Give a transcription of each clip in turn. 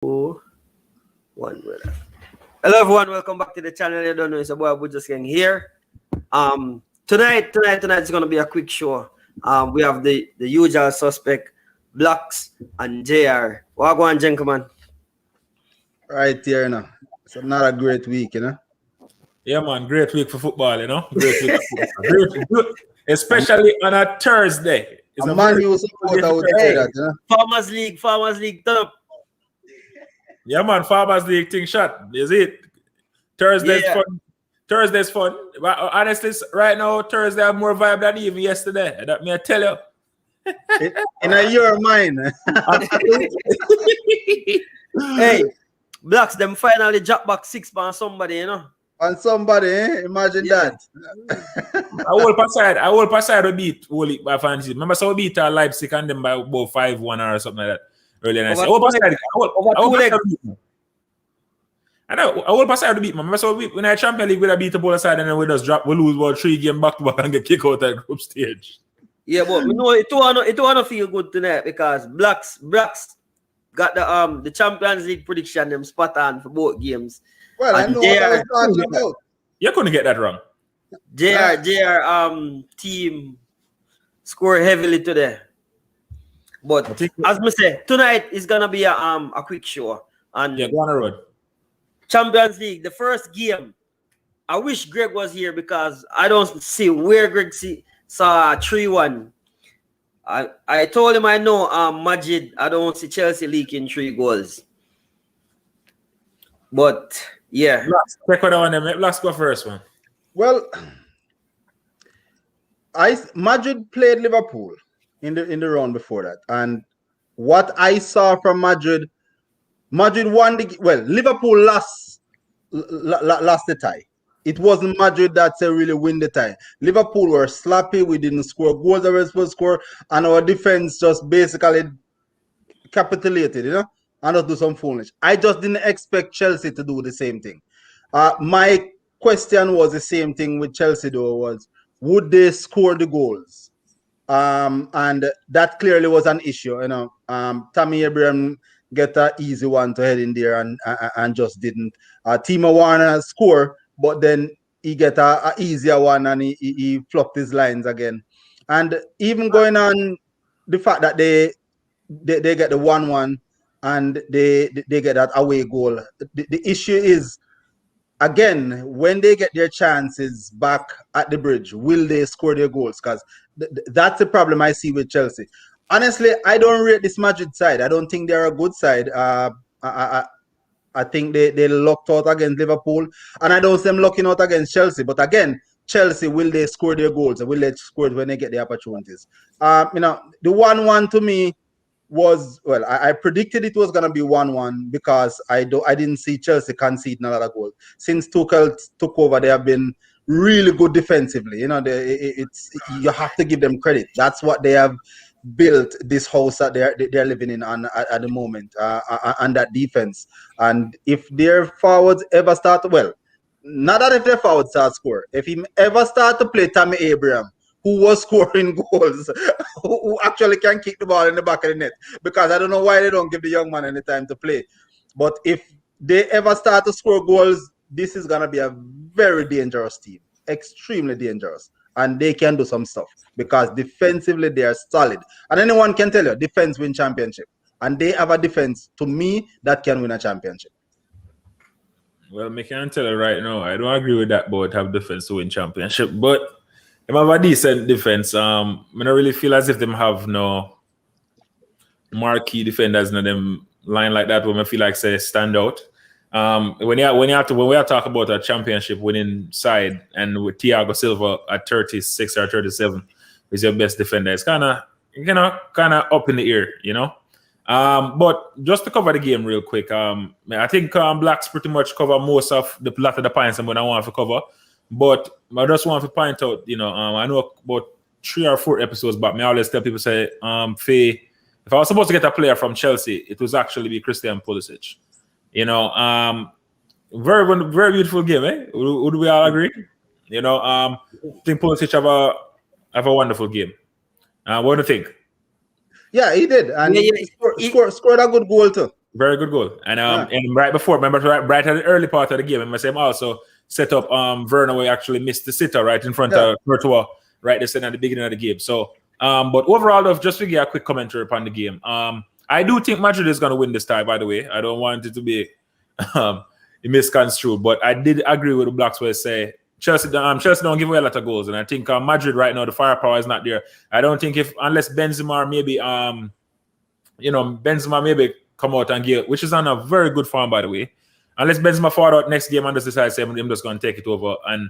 Two, one. Hello everyone, welcome back to the channel. You don't know, it's a boy Abu just getting here. Tonight is gonna be a quick show. We have the usual suspect, Blacks and JR. Wagwan gentlemen. Right here, It's not a great week, Yeah, man, great week for football, Great week for football. Especially on a Thursday. It's a Man U supporter would say that, Farmers League, turn up. Yeah, man, Farmers League thing shot. Is it? Thursday's fun. Thursday's fun. But honestly, right now, Thursday have more vibe than even yesterday. That may I tell you. In your mind. Hey, Blacks, them finally drop back 6 on somebody, On somebody, Imagine that. I will pass side we beat Wally by fantasy. Remember, so we beat Leipzig and them by about 5-1 or something like that earlier. I will pass side to beat, man. Remember, so when I Champions League, we beat the ball side and then we just drop, we lose about 3 games back to back and get kicked out at group stage. Yeah, but you know, it wanna feel good tonight because Blacks got the Champions League prediction them spot on for both games. Well, I know what I was talking about. You couldn't get that wrong. JR team score heavily today. But as I say, tonight is gonna be a quick show. And go on the road. Champions League, the first game. I wish Greg was here because I don't see where Greg saw 3-1. I told him I know Majid, I don't see Chelsea leaking 3 goals. But yeah. Let's go first one. Well, Madrid played Liverpool in the round before that, and what I saw from Madrid won Liverpool lost the tie. It wasn't Madrid that really win the tie. Liverpool were sloppy. We didn't score goals that we were supposed to score, and our defense just basically capitulated, and just do some foolish. I just didn't expect Chelsea to do the same thing. My question was the same thing with Chelsea, though, was would they score the goals? And that clearly was an issue, Tammy Abraham get an easy one to head in there and just didn't. Timo Werner score, but then he get a easier one and he flopped his lines again. And even going on the fact that they get the 1-1 and they get that away goal. The issue is, again, when they get their chances back at the bridge, will they score their goals? Because that's the problem I see with Chelsea. Honestly, I don't rate this Madrid side. I don't think they're a good side. I think they lucked out against Liverpool, and I don't see them lucking out against Chelsea. But again, Chelsea, will they score their goals? Will they score it when they get the opportunities? The 1-1 to me was, well, I predicted it was going to be 1-1 because I didn't see Chelsea conceding a lot of goals. Since Tuchel took over, they have been really good defensively. You have to give them credit. That's what they have built, this house that they're living in at the moment, and that defense. And if their forwards ever start, well, not that if their forwards start score, if he ever start to play Tammy Abraham, who was scoring goals, who actually can kick the ball in the back of the net, because I don't know why they don't give the young man any time to play. But if they ever start to score goals, this is going to be a very dangerous team, extremely dangerous. And they can do some stuff because defensively they are solid. And anyone can tell you, defense win championship. And they have a defense, to me, that can win a championship. Well, I can tell you right now, I don't agree with that about have defense to win championship, but they have a decent defense. I don't really feel as if them have no marquee defenders in them line like that when I feel like say stand out. When we are talking about a championship winning side and with Thiago Silva at 36 or 37 is your best defender, it's kind of up in the air, But just to cover the game real quick, I think Blacks pretty much cover most of the lot of the points I'm gonna want to cover. But I just want to point out, I know about 3 or 4 episodes back, I always tell people say, if I was supposed to get a player from Chelsea, it was actually be Christian Pulisic. Very, very beautiful game, eh? Would we all agree? I think Pulisic have a wonderful game. What do you think? Yeah, he did, and he scored a good goal too. Very good goal. And right before, remember, right at the early part of the game, I must say, also set up Werner, where he actually missed the sitter right in front of Courtois, right there at the beginning of the game. So, but overall, just to give a quick commentary upon the game, I do think Madrid is going to win this tie, by the way. I don't want it to be misconstrued, but I did agree with the Blacks where they say Chelsea don't give away a lot of goals. And I think Madrid right now, the firepower is not there. I don't think unless Benzema maybe, Benzema maybe come out and give, which is on a very good form, by the way. Unless Benzema fall out next game and just decide I'm just going to take it over and,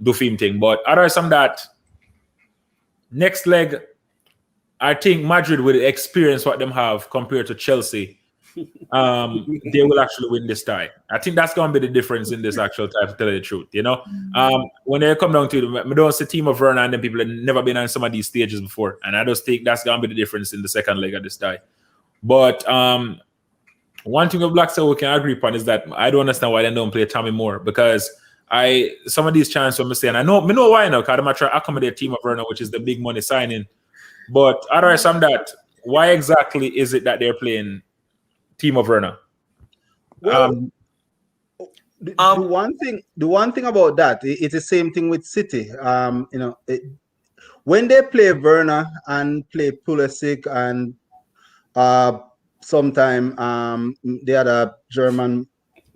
do film thing. But otherwise from that, next leg, I think Madrid will experience what them have compared to Chelsea. They will actually win this tie. I think that's going to be the difference in this actual tie, to tell you the truth. When they come down to it, I don't see team of Werner and them people have never been on some of these stages before. And I just think that's going to be the difference in the second leg of this tie. But one thing with Black we can agree upon is that I don't understand why they don't play Tommy Moore, because some of these chances I'm saying, I know why now, because I'm trying to accommodate team of Werner, which is the big money signing. But otherwise from that, why exactly is it that they're playing team of Werner? Well, the one thing about that, it's the same thing with City. When they play Werner and play Pulisic and sometime the other German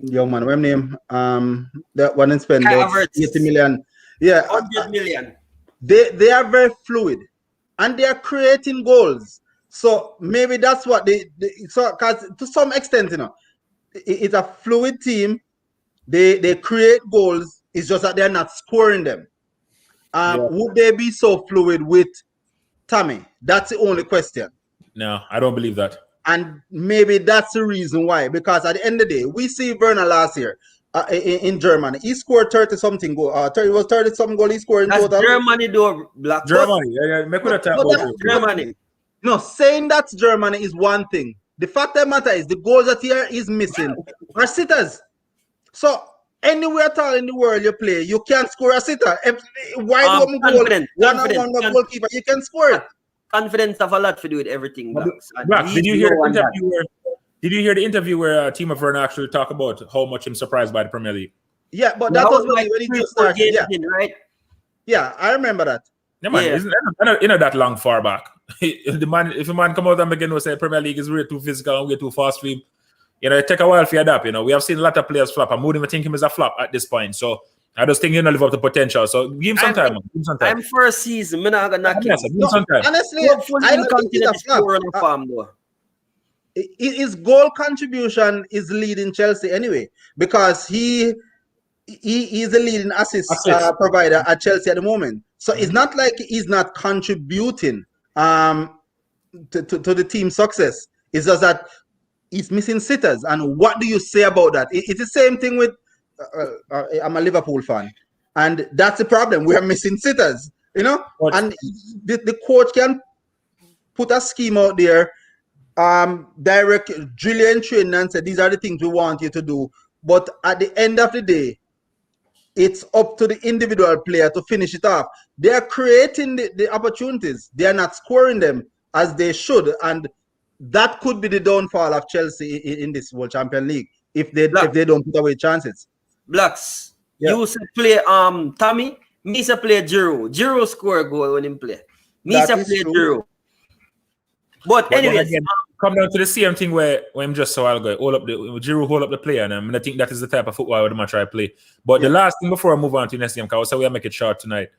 young man, what name? That one and spend about 80 million. Yeah, 100 million. They are very fluid and they are creating goals. So maybe that's what so because to some extent, it's a fluid team. They create goals. It's just that they're not scoring them. Would they be so fluid with Tommy? That's the only question. No, I don't believe that. And maybe that's the reason why. Because at the end of the day, we see Werner last year in Germany. He scored 30-something goal. It was 30-something goal he scored in that's total. Germany, though, Black. Germany. Make with a Germany. No, saying that's Germany is one thing. The fact that matter is the goals that he is missing are sitters. So anywhere at all in the world you play, you can't score a sitter. Wide open goal, one goalkeeper, you can score it. Confidence have a lot to do with everything. Black, did you hear the interview where Team of Werner actually talk about how much I'm surprised by the Premier League? Yeah, but that was when he just started. Right? Yeah, I remember that. Yeah, man, it's not that long far back. If a man come out and begin to say Premier League is way too physical and way too fast for him, it take a while for you to adapt. We have seen a lot of players flop. I wouldn't even think him as a flop at this point. So I just think he'll not live up to potential. So give him some time. I'm for a season. I'm not gonna give him some time. Honestly, I don't think he's a flop. His goal contribution is leading Chelsea anyway, because he is a leading assist provider at Chelsea at the moment. So it's not like he's not contributing to the team's success. It's just that he's missing sitters. And what do you say about that? It's the same thing with I'm a Liverpool fan, and that's the problem. We are missing sitters, and the coach can put a scheme out there, direct Julian training and say these are the things we want you to do. But at the end of the day, it's up to the individual player to finish it off. They are creating the opportunities. They are not scoring them as they should, and that could be the downfall of Chelsea in this World Champions League if they don't put away chances. Blacks, you say play Tommy. Me say play Giroud. Giroud score a goal when he play. Me say play Giroud. But anyways, come down to the same thing where I'm just so I'll go Giroud hold up the player, and I think that is the type of football I'm gonna try to play. But the last thing before I move on to the next game, because I say we make it short tonight.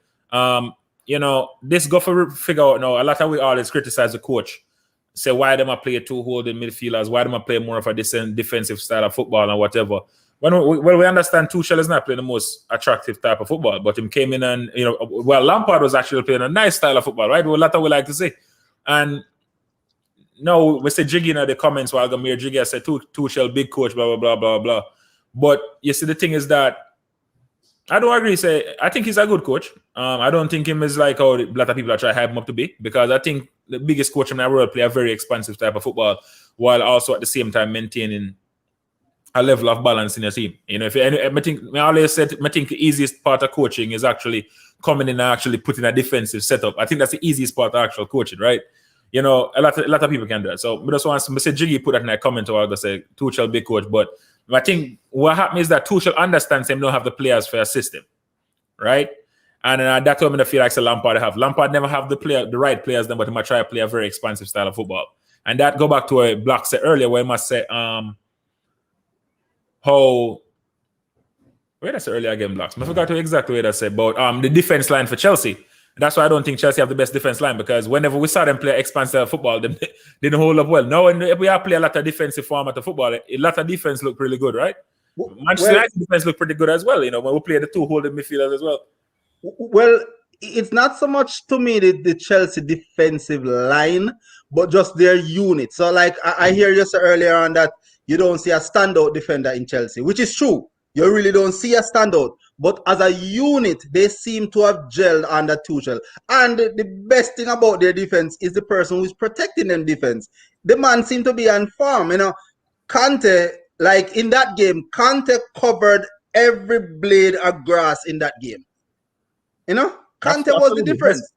This go for figure out now. A lot of we always criticize the coach. Say why them I play two holding midfielders, why them I play more of a defensive style of football and whatever. When we understand Tuchel is not playing the most attractive type of football, but him came in and Lampard was actually playing a nice style of football, right? Well, a lot of we like to say. And no, we say Jiggy in the comments while Gamir Jiggy said Tuchel big coach, blah blah blah blah blah. But you see, the thing is that I don't agree. I think he's a good coach. I don't think him is like how a lot of people are trying to hype him up to be, because I think the biggest coach in the world play a very expansive type of football while also at the same time maintaining a level of balance in your team. I think the easiest part of coaching is actually coming in and actually putting a defensive setup. I think that's the easiest part of actual coaching, right? you know, a lot of people can do that. So, I just want to say, Jiggy put that in a comment, or I go say Tuchel big coach, but I think what happens is that Tuchel understands him don't have the players for a system, right? And that's what I feel like Lampard have. Lampard never have the right players, then, but he might try to play a very expansive style of football. And that go back to what Black said earlier, where he must say, where did I say earlier again, Blacks? I forgot exactly what I said about the defense line for Chelsea. That's why I don't think Chelsea have the best defense line, because whenever we saw them play expansive football, they didn't hold up well. Now, when we are play a lot of defensive format of football, a lot of defense look really good, right? Manchester United defense look pretty good as well, you know, when we play the two holding midfielders as well. Well, it's not so much to me the Chelsea defensive line, but just their unit. So, like I hear you say earlier on that you don't see a standout defender in Chelsea, which is true. You really don't see a standout. But as a unit, they seem to have gelled under Tuchel. And the best thing about their defense is the person who is protecting them defense. The man seemed to be on form. You know, Kante, like in that game, Kante covered every blade of grass in that game. You know, Kante was the difference.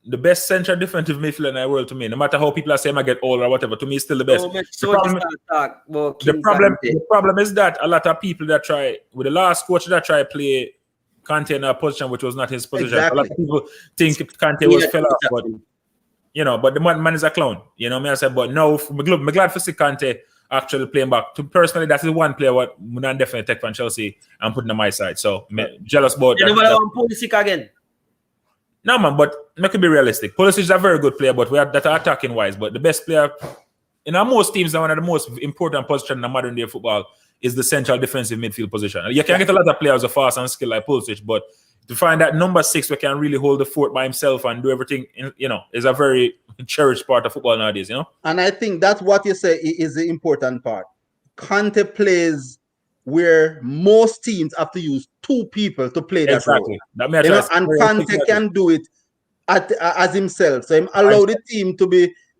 The best central defensive midfielder in the world to me. No matter how people are saying I get old or whatever, to me, it's still the best. The problem is that a lot of people that try, with the last coach that try to play Kante in a position which was not his position. Exactly. A lot of people think Kante was fell off, but you know, but the man is a clown. You know what I said? But no, I'm glad for see Kante actually playing back. Personally, that's the one player what I'm definitely take from Chelsea and putting on my side. So I'm jealous about that. Nobody want Pulisic again. No, man, but make it be realistic. Pulisic is a very good player, but we are that are attacking wise. But the best player in our most teams, one of the most important positions in modern day football is the central defensive midfield position. You can get a lot of players of fast and skill like Pulisic, but to find that number 6 who can really hold the fort by himself and do everything, you know, is a very cherished part of football nowadays, you know? And I think that's what you say is the important part. Kante plays where most teams have to use 2 people to play that role. And Kante can do it as himself. So him allow the team to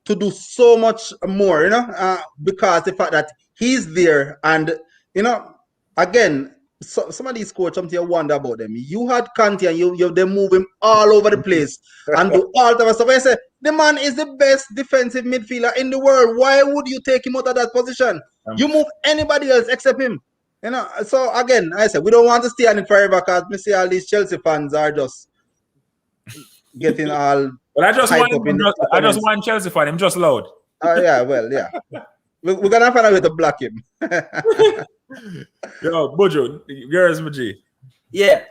do so much more, you know, because the fact that he's there and, you know, again, so some of these coaches, something you wonder about them. You had Kante and they move him all over the place and do all the stuff. I say the man is the best defensive midfielder in the world. Why would you take him out of that position? You move anybody else except him. You know, so again, I said we don't want to stay on it forever because we see all these Chelsea fans are just getting all. Well, I just want Chelsea fan. I'm just loud. Yeah, well, yeah. We're gonna find a way to block him. Yo, Bojo, girls, Maji. Yeah,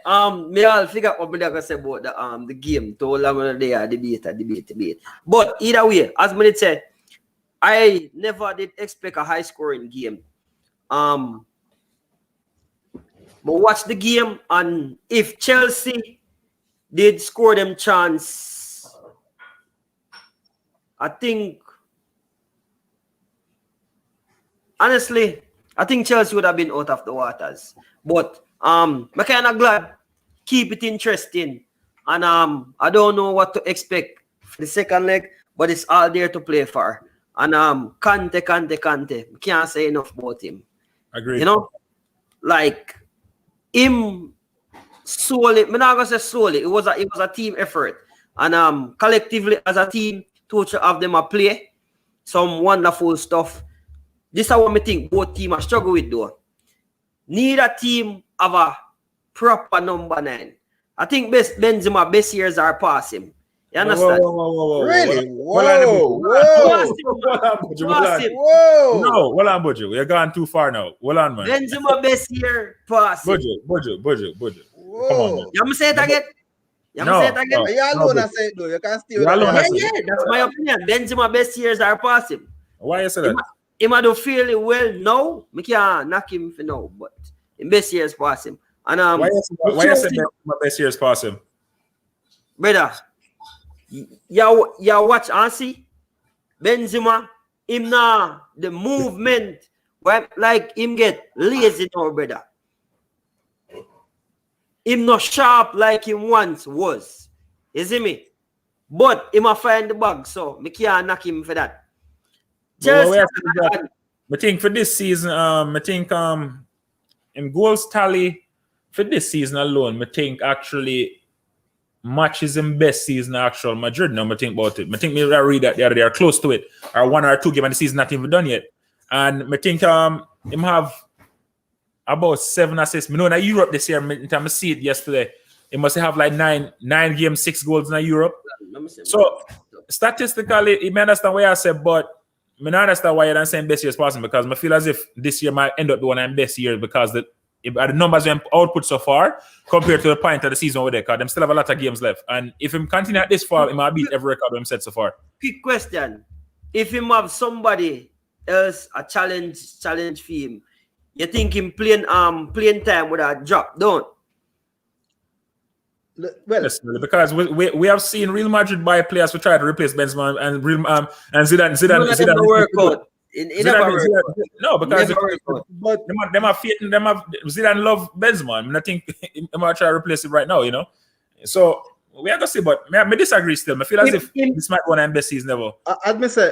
me all figure out what me gonna say about the game. Too long they are debate. But either way, as me said, I never did expect a high scoring game. But watch the game, and if Chelsea did score them chance, I think honestly, I think Chelsea would have been out of the waters. But I'm kind of glad, keep it interesting. And I don't know what to expect for the second leg, but it's all there to play for. And Kante. Can't say enough about him. Agreed. You know, like him solely. I'm not gonna say solely. It was a team effort, and collectively as a team, to have them a play some wonderful stuff. This is what I think both teams are struggle with though. Neither team have a proper number 9. I think Benzema best years are past him. You understand? Whoa. Really? Whoa. No, hold on, Bojo. You're gone too far now. Hold on, man. Benzema best year past him. Bojo. Come on, man. You say it again? You alone say it though. You can't steal it. Yeah, that's my opinion. Benzema best years are past him. Why you say that? He might do fairly well now. I can't knock him for now, but in best years past him. And why you say my best years past him? Brother, you watch and see Benzema, him now the movement where like him get lazy now, brother. Him not sharp like him once was. You see me? But him a find the bag, so I can't knock him for that. I think for this season, I think in goals tally for this season alone, I think actually matches in best season actual Madrid. Now I think about it. I think maybe I read that they are close to it, or 1 or 2 games, and the season not even done yet. And I think him have about 7 assists. I know in Europe this year, I see it yesterday. He must have like 9 games, 6 goals in Europe. So statistically, you may understand what I said, but I don't understand why you're not saying best years possible, because I feel as if this year might end up being one of the best years, because the numbers we output so far compared to the point of the season over there, because them still have a lot of games left. And if him continue at this far, he might beat every record him set so far. Quick question. If him have somebody else a challenge for him, you think him playing time would have dropped down? Well, yes, because we have seen Real Madrid buy players to try to replace Benzema and Zidane. None of them work out. It never work out. No, because but them are faith, them have Zidane love Benzema. I think they might try to replace it right now, you know. So we are gonna see, but I disagree still. I feel as if this might be one of the best seasons ever. As me say,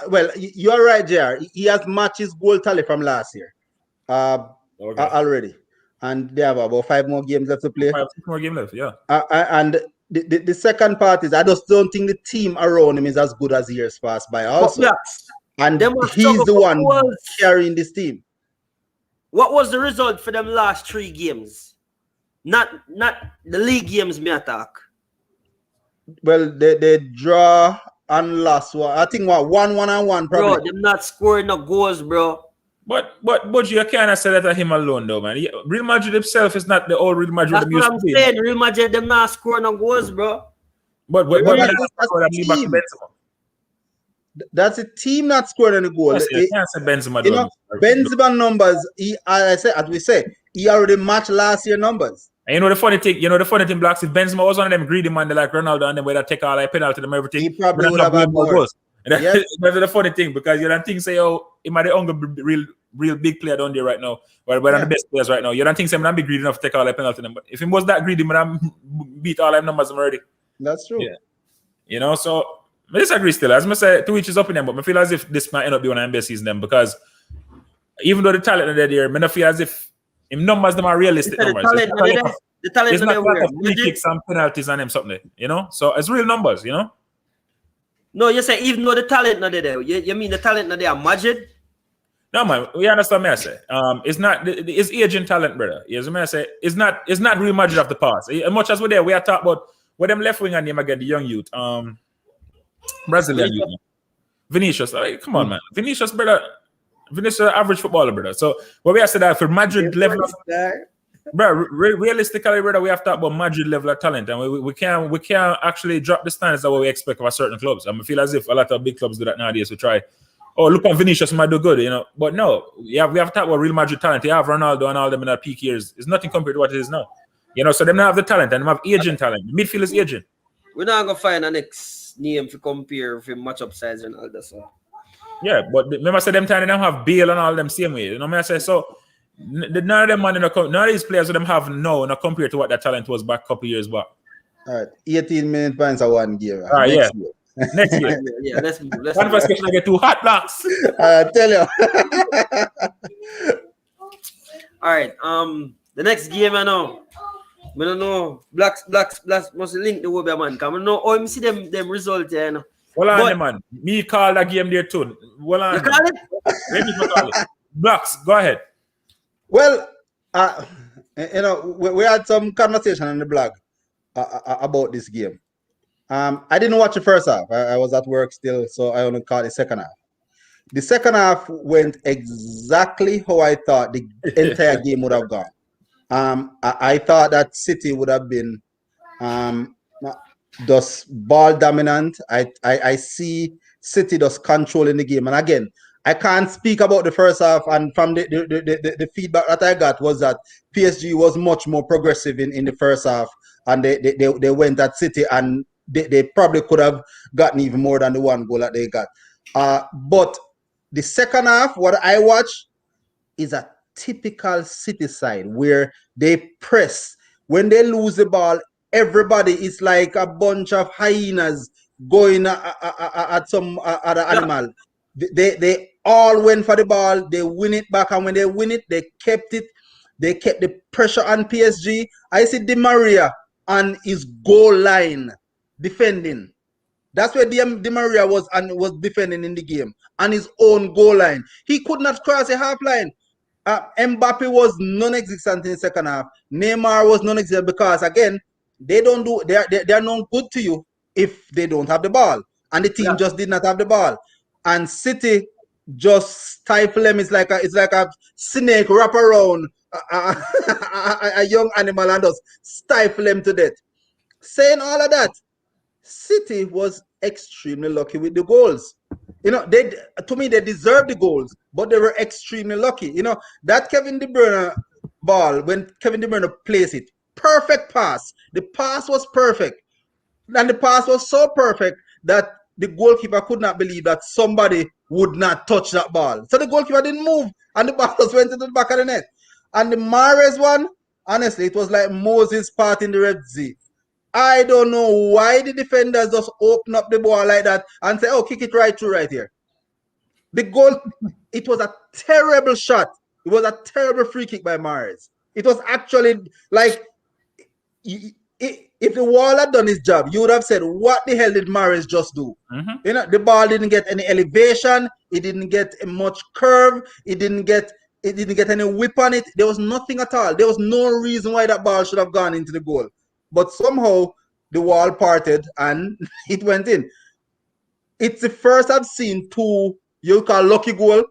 well, you're right, JR. He has matched his goal tally from last year already. And they have about 5 more games left to play. 5 more games left, yeah. And the second part is I just don't think the team around him is as good as years past by also. And he's the one carrying this team. What was the result for them last 3 games? Not the league games, me attack. Well, they draw and lost. I think 1-1 probably. Bro, them not scoring no goals, bro. But you can't say that to him alone, though, man. Real Madrid himself is not the old Real Madrid. That's what I'm saying. Real Madrid, them not scoring no goals, bro. But that's a team not scoring any goals. You can't say Benzema. You know, Benzema numbers. As we say, he already matched last year numbers. And you know the funny thing, Blacks, if Benzema was one of them greedy man, like Ronaldo, and them where they take all like penalty and everything, he probably would have had more goals. Yes. That's the funny thing, because you don't think say, oh, he might be the real big player down there right now, but we're the best players right now. You don't think I'm not be greedy enough to take all the penalty, but if he was that greedy, man, beat all them numbers already. That's true. Yeah. You know, so I disagree still. As I say, to each is up in them, but I feel as if this might end up being one of the best seasons them, because even though the talent are there, I feel as if numbers them are realistic numbers. The talent it's not like free kicks and penalties and them something, you know. So it's real numbers, you know. No, you say even though the talent not there, you mean the talent not there, Madrid? No, man, we understand me I say. It's aging talent, brother. Yes, I say it's not Real Madrid of the past. As much as we're there, we are talking about what them left wing and name again, the young youth, Brazilian youth. Vinicius, come on, man. Vinicius, brother. Vinicius, average footballer, brother. So what we have said that for Madrid level, bro, realistically, brother, we have to talk about Madrid level of talent, and we can't actually drop the standards that we expect of a certain clubs. I feel as if a lot of big clubs do that nowadays. We try, look on Vinicius, might do good, you know. But no, we have to talk about Real Madrid talent. You have Ronaldo and all them in their peak years. It's nothing compared to what it is now. You know, so them not have the talent, and them have aging talent. The midfield is aging. We're not gonna find a next name to compare with matchup size and all that stuff. Yeah, but remember, say them time they don't have Bale and all them same way. You know what I say? So none of them none of these players that them have now, not compared to what that talent was back a couple years back. All right, 18 minute points are 1 game. All right, next year. Yeah, let's move. Conversation I get 2 hot blocks. I tell you. All right. The next game I know. I don't know. Blacks must link the Wobia man. Cause I know how you see them results here, you know. Hold on, man. Me call that game there too. Hold on. You call it? Maybe you call it. Blacks, go ahead. Well, you know, we had some conversation on the blog about this game. I didn't watch the first half. I was at work still, so I only caught the second half. The second half went exactly how I thought the entire game would have gone. I thought that City would have been just ball dominant. I see City just controlling the game. And again, I can't speak about the first half. And from the feedback that I got was that PSG was much more progressive in the first half. And they went at City and they probably could have gotten even more than the 1 goal that they got. But the second half, what I watched is a typical City side where they press. When they lose the ball, everybody is like a bunch of hyenas going at some other animal. They all went for the ball. They win it back, and when they win it, they kept it. They kept the pressure on PSG. I see Di Maria on his goal line defending. That's where Di Maria was defending in the game on his own goal line. He could not cross a half line. Mbappe was non-existent in the second half. Neymar was non-existent because again, they're not good to you if they don't have the ball. And the team just did not have the ball. And City just stifle them. It's like a snake wrap around a young animal and just stifle them to death. Saying all of that, City was extremely lucky with the goals. To me, they deserved the goals, but they were extremely lucky. That Kevin De Bruyne ball, when Kevin De Bruyne placed it, perfect pass. The pass was perfect. And the pass was so perfect that the goalkeeper could not believe that somebody would not touch that ball. So the goalkeeper didn't move, and the ball just went into the back of the net. And the Mahrez one, honestly, it was like Moses parting the Red Sea. I don't know why the defenders just open up the ball like that and say, oh, kick it right through right here. The goal, it was a terrible shot. It was a terrible free kick by Mahrez. It was actually like, if the wall had done his job, you would have said, what the hell did Mahrez just do? The ball didn't get any elevation. It didn't get much curve. It didn't get any whip on it. There was nothing at all. There was no reason why that ball should have gone into the goal. But somehow the wall parted and it went in. It's the first I've seen two you call lucky goal,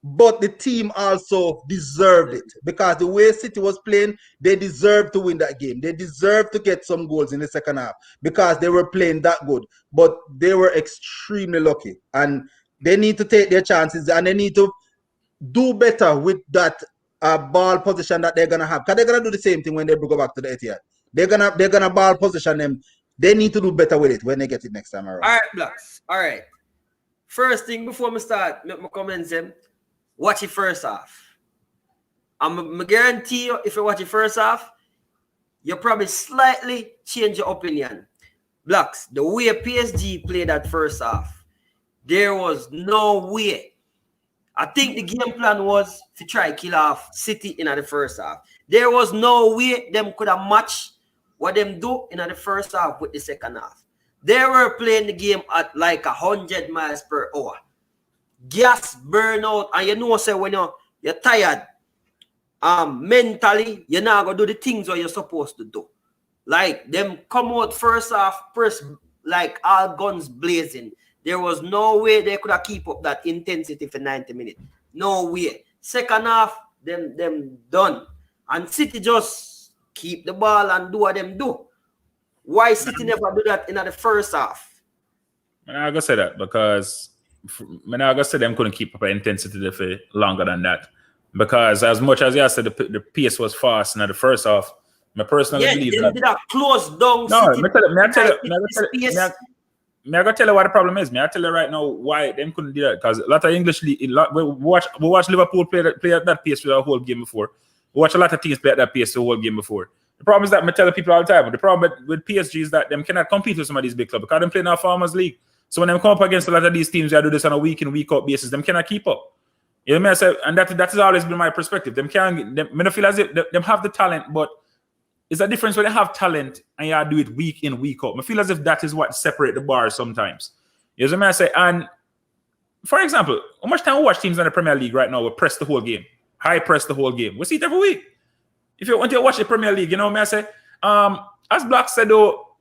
but the team also deserved it because the way City was playing, they deserved to win that game. They deserved to get some goals in the second half because they were playing that good. But they were extremely lucky and they need to take their chances and they need to do better with that ball position that they're gonna have. Because they're gonna do the same thing when they go back to the Etihad. They're gonna ball position them. They need to do better with it when they get it next time around. All right, Blacks. All right. First thing before me start, make my comments them. Watch it first half. I'm guarantee you, if you watch it first half, you'll probably slightly change your opinion. Blacks, the way PSG played that first half, there was no way. I think the game plan was to try kill off City in the first half. There was no way them could have matched what them do in the first half with the second half. They were playing the game at like 100 miles per hour. Gas burnout, and say when you're tired, mentally, you're not gonna do the things what you're supposed to do. Like them come out first half, like all guns blazing. There was no way they could have keep up that intensity for 90 minutes. No way. Second half, them done. And City just keep the ball and do what them do. Why City never do that in the first half? I'm not gonna say that because I'm not gonna say them couldn't keep up an intensity for longer than that. Because as much as you said the pace was fast in the first half, I personally believe that. Did a close down. No, I gotta tell you what the problem is. I tell you right now why them couldn't do that. Because a lot of English league, we watch Liverpool play at that pace for the whole game before. We watch a lot of teams play at that pace the whole game before. The problem is that I tell people all the time. The problem with PSG is that them cannot compete with some of these big clubs because them play in our Farmers League. So when they come up against a lot of these teams that do this on a week in, week out basis, them cannot keep up. You know what I say? And that has always been my perspective. Them can't. I don't feel as if them have the talent, but it's a difference when they have talent and you do it week in, week out. I feel as if that is what separates the bars sometimes. You know what I say? And for example, how much time we watch teams in the Premier League right now? We press the whole game, high press the whole game. We see it every week. If you want to watch the Premier League, you know what I say? As Black said though,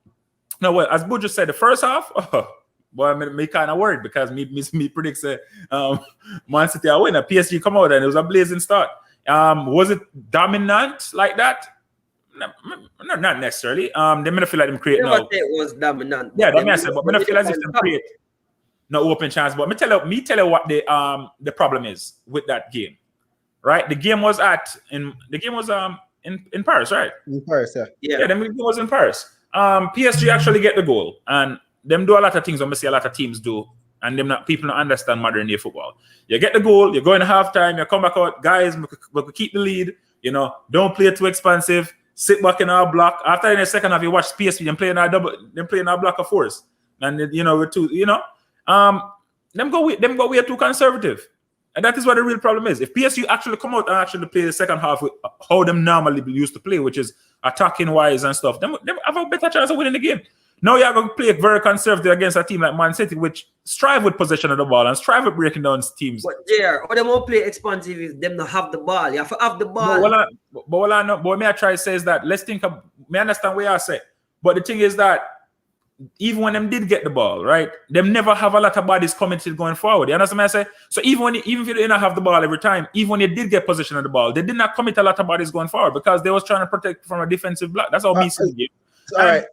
no, well, as Buju said, the first half, boy, me kind of worried because me predict say Man City are winner. PSG come out and it was a blazing start. Was it dominant like that? No, not necessarily. They may feel like them create. No, it was dominant. Yeah, but I feel as if them create no open chance. But me tell you what the problem is with that game. Right, the game was in Paris, right? In Paris, yeah. The game was in Paris. PSG actually get the goal, and them do a lot of things. I see a lot of teams do, and people don't understand modern day football. You get the goal, you go in halftime, you come back out, guys. We could keep the lead. You know, don't play too expansive. Sit back in our block. After in the second half, you watch PSG. Them playing our block of force, and with two. Them go way too conservative. And that is what the real problem is. If PSG actually come out and actually play the second half with how them normally used to play, which is attacking wise and stuff, them have a better chance of winning the game. Now you're going to play very conservative against a team like Man City, which strive with possession of the ball and strive with breaking down teams. But there, or them won't play expansive if them not have the ball. You have to have the ball. But what I try to say is that let's think of, me understand what I say. But the thing is that even when them did get the ball, right, them never have a lot of bodies committed going forward. You understand what I say? So even if you didn't have the ball every time, even when they did get possession of the ball, they did not commit a lot of bodies going forward because they was trying to protect from a defensive block. That's how me see the game. All right.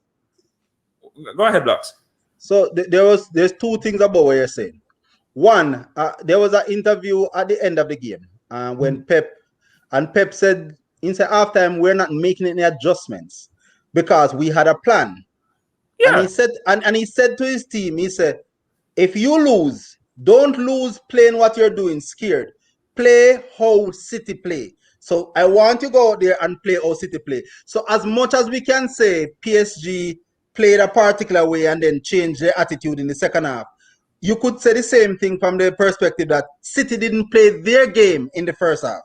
Go ahead, Blocks. So there's two things about what you're saying. One, there was an interview at the end of the game when Pep said inside halftime we're not making any adjustments because we had a plan. Yeah. And he said to his team, he said, if you lose, don't lose playing what you're doing scared. Play how City play. So I want you to go out there and play how City play. So as much as we can say PSG played a particular way and then change their attitude in the second half, you could say the same thing from the perspective that City didn't play their game in the first half.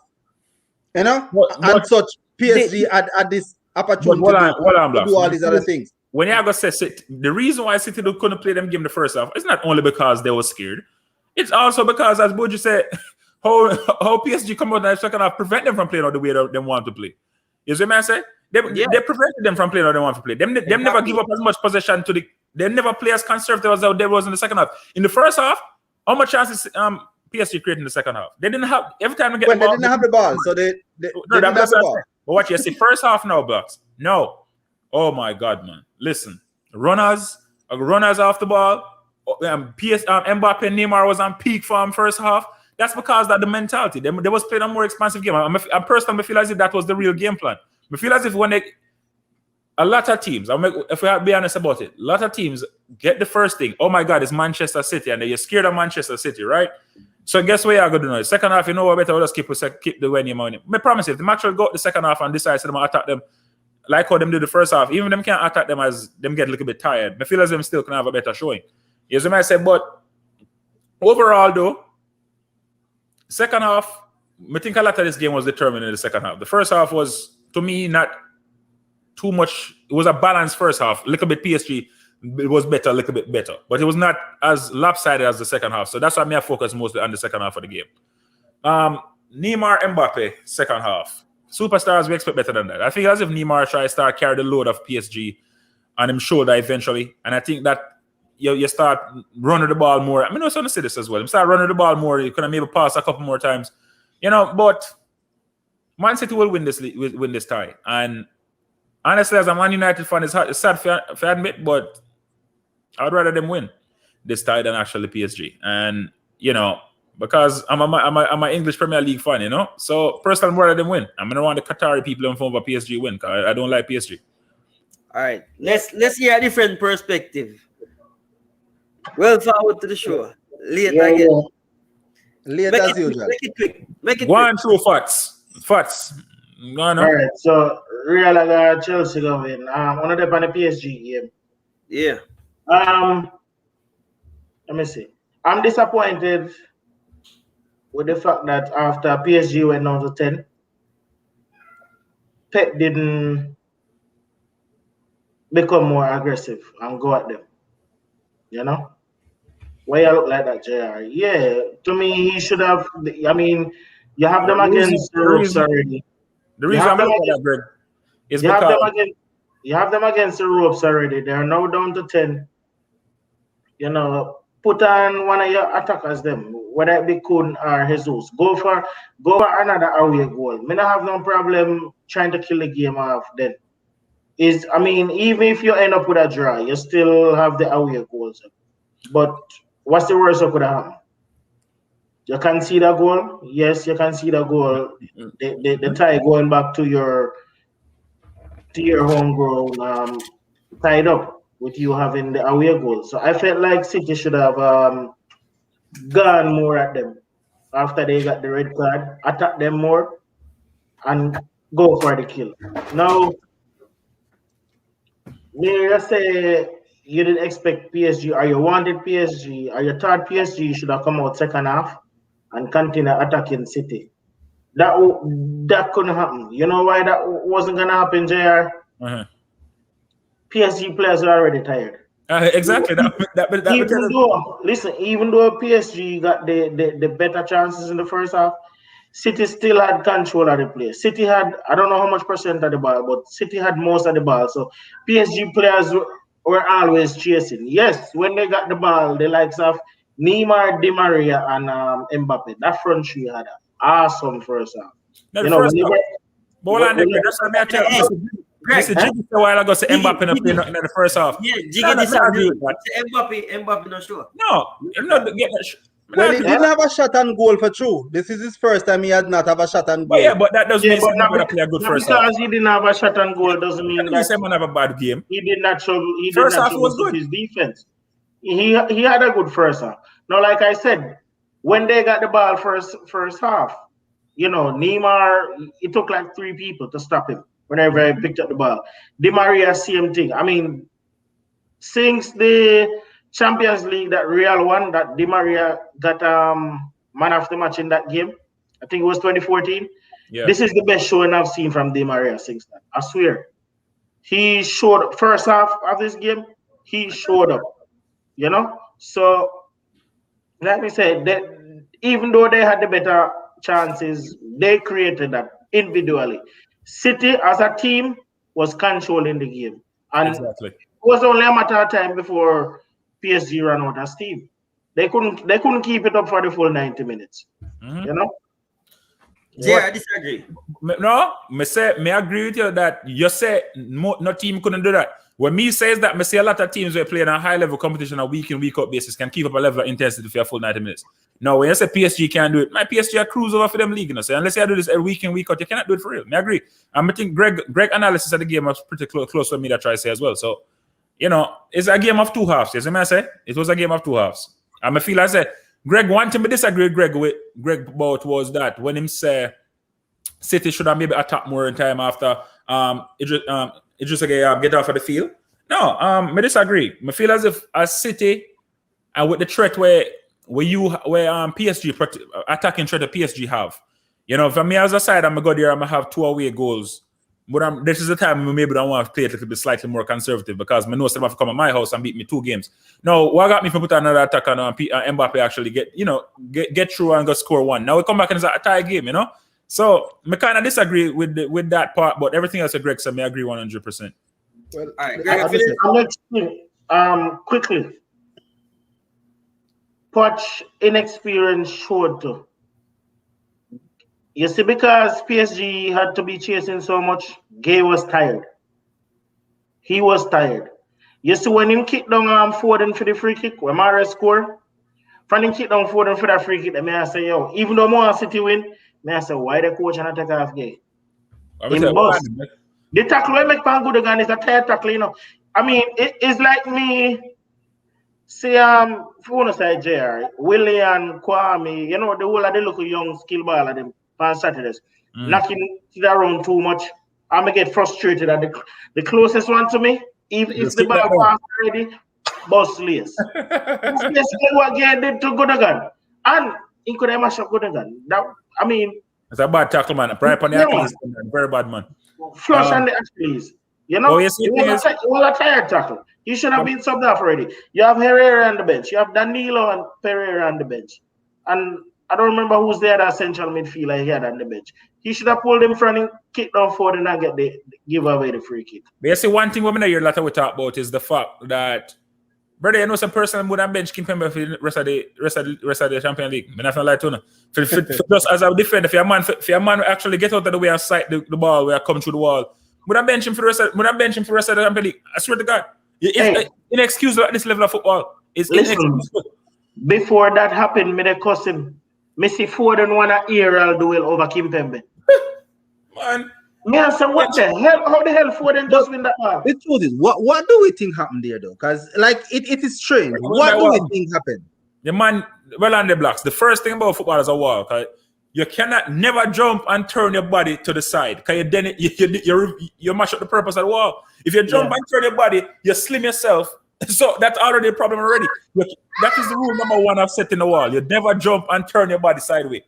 You know? And such PSG had this opportunity to do all these other things. When you go say City, the reason why City couldn't play them game the first half, it's not only because they were scared. It's also because, as Bojo said, how PSG come out in the second half prevent them from playing out the way they want to play. You see what I say? They prevented them from playing how they want to play. Them never give up as much possession to the. They never play as conservative as they was in the second half. In the first half, how much chances PSG created in the second half? They didn't have every time they get the ball. They didn't have the ball, so they didn't have the ball. But what you see, first half now, Bucks. No, oh my God, man! Listen, runners off the ball. Mbappe, Neymar was on peak form first half. That's because that the mentality. They was playing a more expansive game. I personally feel as if that was the real game plan. I feel as if a lot of teams, if we have to be honest about it, a lot of teams get the first thing, oh my God, it's Manchester City, and then you're scared of Manchester City, right? So guess what you're going to do now? Second half, you know what, better we'll just keep the winning money. I promise you, if the match will go the second half and decide to attack them like how them do the first half, even them can't attack them as them get a little bit tired. I feel as them still can have a better showing. You see what I say? But overall though, second half, I think a lot of this game was determined in the second half. The first half was, to me, not too much. It was a balanced first half. A little bit PSG, it was better, a little bit better. But it was not as lopsided as the second half. So that's why I focus mostly on the second half of the game. Neymar, Mbappe, second half. Superstars, we expect better than that. I feel as if Neymar try to start carry the load of PSG on his shoulder eventually. And I think that you start running the ball more. I mean, I was going to say this as well. You start running the ball more. You can maybe pass a couple more times. You know, but Man City will win this tie. And honestly, as a Man United fan, it's sad for admit, but I'd rather them win this tie than actually PSG. And, you know, because I'm a English Premier League fan, you know? So, personally, I'd rather them win. I'm going to want the Qatari people in favor of PSG win because I don't like PSG. All right. Let's hear a different perspective. Well, forward to the show. Late again. Late as usual. Make it quick. Go on through facts. Go on. All right. So, Real got Chelsea going. One of them on the PSG game. Yeah. Let me see. I'm disappointed with the fact that after PSG went down to 10, Pep didn't become more aggressive and go at them. You know? Why you look like that, JR? Yeah, to me, he should have. I mean, you have them against the ropes already. The reason I'm looking at that, Greg, is because you have them against the ropes already. They're now down to 10. You know, put on one of your attackers, them, whether it be Kun or Jesus. Go for another away goal. Me not have no problem trying to kill the game off then. I mean, even if you end up with a draw, you still have the away goals. But what's the worst that could happen? You can see the goal. Yes, you can see the goal. The tie going back to your home ground, tied up with you having the away goal. So I felt like City should have gone more at them after they got the red card, attack them more, and go for the kill. Now, let's say you didn't expect PSG, or you wanted PSG, or you thought PSG should have come out second half. and continue attacking City. That couldn't happen. You know why that wasn't gonna happen, JR? Uh-huh. PSG players are already tired. Exactly. Even though PSG got the better chances in the first half, City still had control of the play. City had, I don't know how much percent of the ball, but City had most of the ball. So PSG players were always chasing. Yes, when they got the ball, the likes of Neymar, Di Maria, and Mbappe, that front three had an awesome first half. No, the first half. But that's what I tell you. Mr. Jiggy a while ago said Mbappe not play nothing in the first half. Yeah, Jiggy disagree with that. Mbappe not sure. No, I'm not getting that. Well, he didn't have a shot on goal for true. This is his first time he had not have a shot on goal. But yeah, but that doesn't mean he's not going to play a good first half. Because he didn't have a shot on goal doesn't mean that he have a bad game. He did not show. First half was good. His defense. He had a good first half. Now, like I said, when they got the ball first half, you know, Neymar, it took like 3 people to stop him whenever he picked up the ball. Di Maria, same thing. I mean, since the Champions League, that Real won, that Di Maria got man of the match in that game. I think it was 2014. Yeah. This is the best showing I've seen from Di Maria since then. I swear. He showed up first half of this game. He showed up. You know? So, like we said, that even though they had the better chances, they created that individually. City as a team was controlling the game. And it was only a matter of time before PSG ran out of steam. They couldn't keep it up for the full 90 minutes. Mm-hmm. You know? Yeah, I disagree. No, me agree with you that you say no team couldn't do that. When me says that, me say a lot of teams who are playing a high level competition on a week in, week out basis can keep up a level of intensity for a full 90 minutes. Now, when you say PSG can't do it, my PSG are cruise over for them league. You know? So unless you do this every week in, week out, you cannot do it for real. I agree. And I think Greg analysis of the game was pretty close to me that try to say as well. So, you know, it's a game of 2 halves. You see what I say? It was a game of 2 halves. And I feel I said, Greg, one thing I disagree with Greg about was that when him say City should have maybe attack more in time after it just get off of the field. No, I disagree. I feel as if as City and with the threat where PSG attacking threat that PSG have, you know, for me as a side, I'm gonna go there. I'm gonna have 2 away goals. But this is the time we maybe don't want to play it a little bit slightly more conservative because I know somebody have to come at my house and beat me 2 games. Now, what got me for put another attack on Mbappe actually get through and go score 1. Now we come back and it's a tie game, you know. So I kind of disagree with that part, but everything else that Greg said, I agree 100%. Well, all right, Greg, quickly. Poch inexperience showed too. You see, because PSG had to be chasing so much, Gay was tired. He was tired. You see, when him kicked down Foden for the free kick, when Mahrez scored, from him kick down Foden for that free kick, I mean, I say, yo, even though Man City win, I say, why the coach and take off Gay? The tackle I make pan good again is a tired tackle, you know. I mean, it's like me, see, for say JR, Willie and Kwame, you know, the whole of the local young skill ball of them on Saturdays, knocking it around too much. I'm gonna get frustrated at the closest one to me. If the ball pass already, boss lace. That's basically what Gay did to Gundogan. And he could have mashed up Gundogan. That, I mean, it's a bad tackle, man. Right on the Achilles, very bad, man. Flush on the Achilles. You know, it was a tired tackle. He should have been subbed off already. You have Herrera on the bench. You have Danilo and Pereira on the bench. And I don't remember who's there that central midfielder he had on the bench. He should have pulled him front and kicked down forward and not give away the free kick. But you see, one thing women hear a lot we talk about is the fact that, brother, you know, some person would have bench Kimpembe for the rest of the Champions League. I'm not gonna lie to you. For just as a defender, if your man actually get out of the way and sight the ball where I come through the wall, would I bench him for the rest of the Champions League? I swear to God. It's inexcusable at this level of football. It's inexcusable. Before that happened, me the cousin, Messi Foden won a aerial duel over Kimpembe. Man. Yeah, so what the hell? How the hell Foden just win that ball? The truth is, what do we think happened there though? Because like it is strange. What do we think happened? The man, well on the blocks. The first thing about football is a wall. You cannot never jump and turn your body to the side because you mash up the purpose of the wall. If you jump and turn your body, you slim yourself So that's already a problem already. That is the rule number one I've set in the wall. You never jump and turn your body sideways.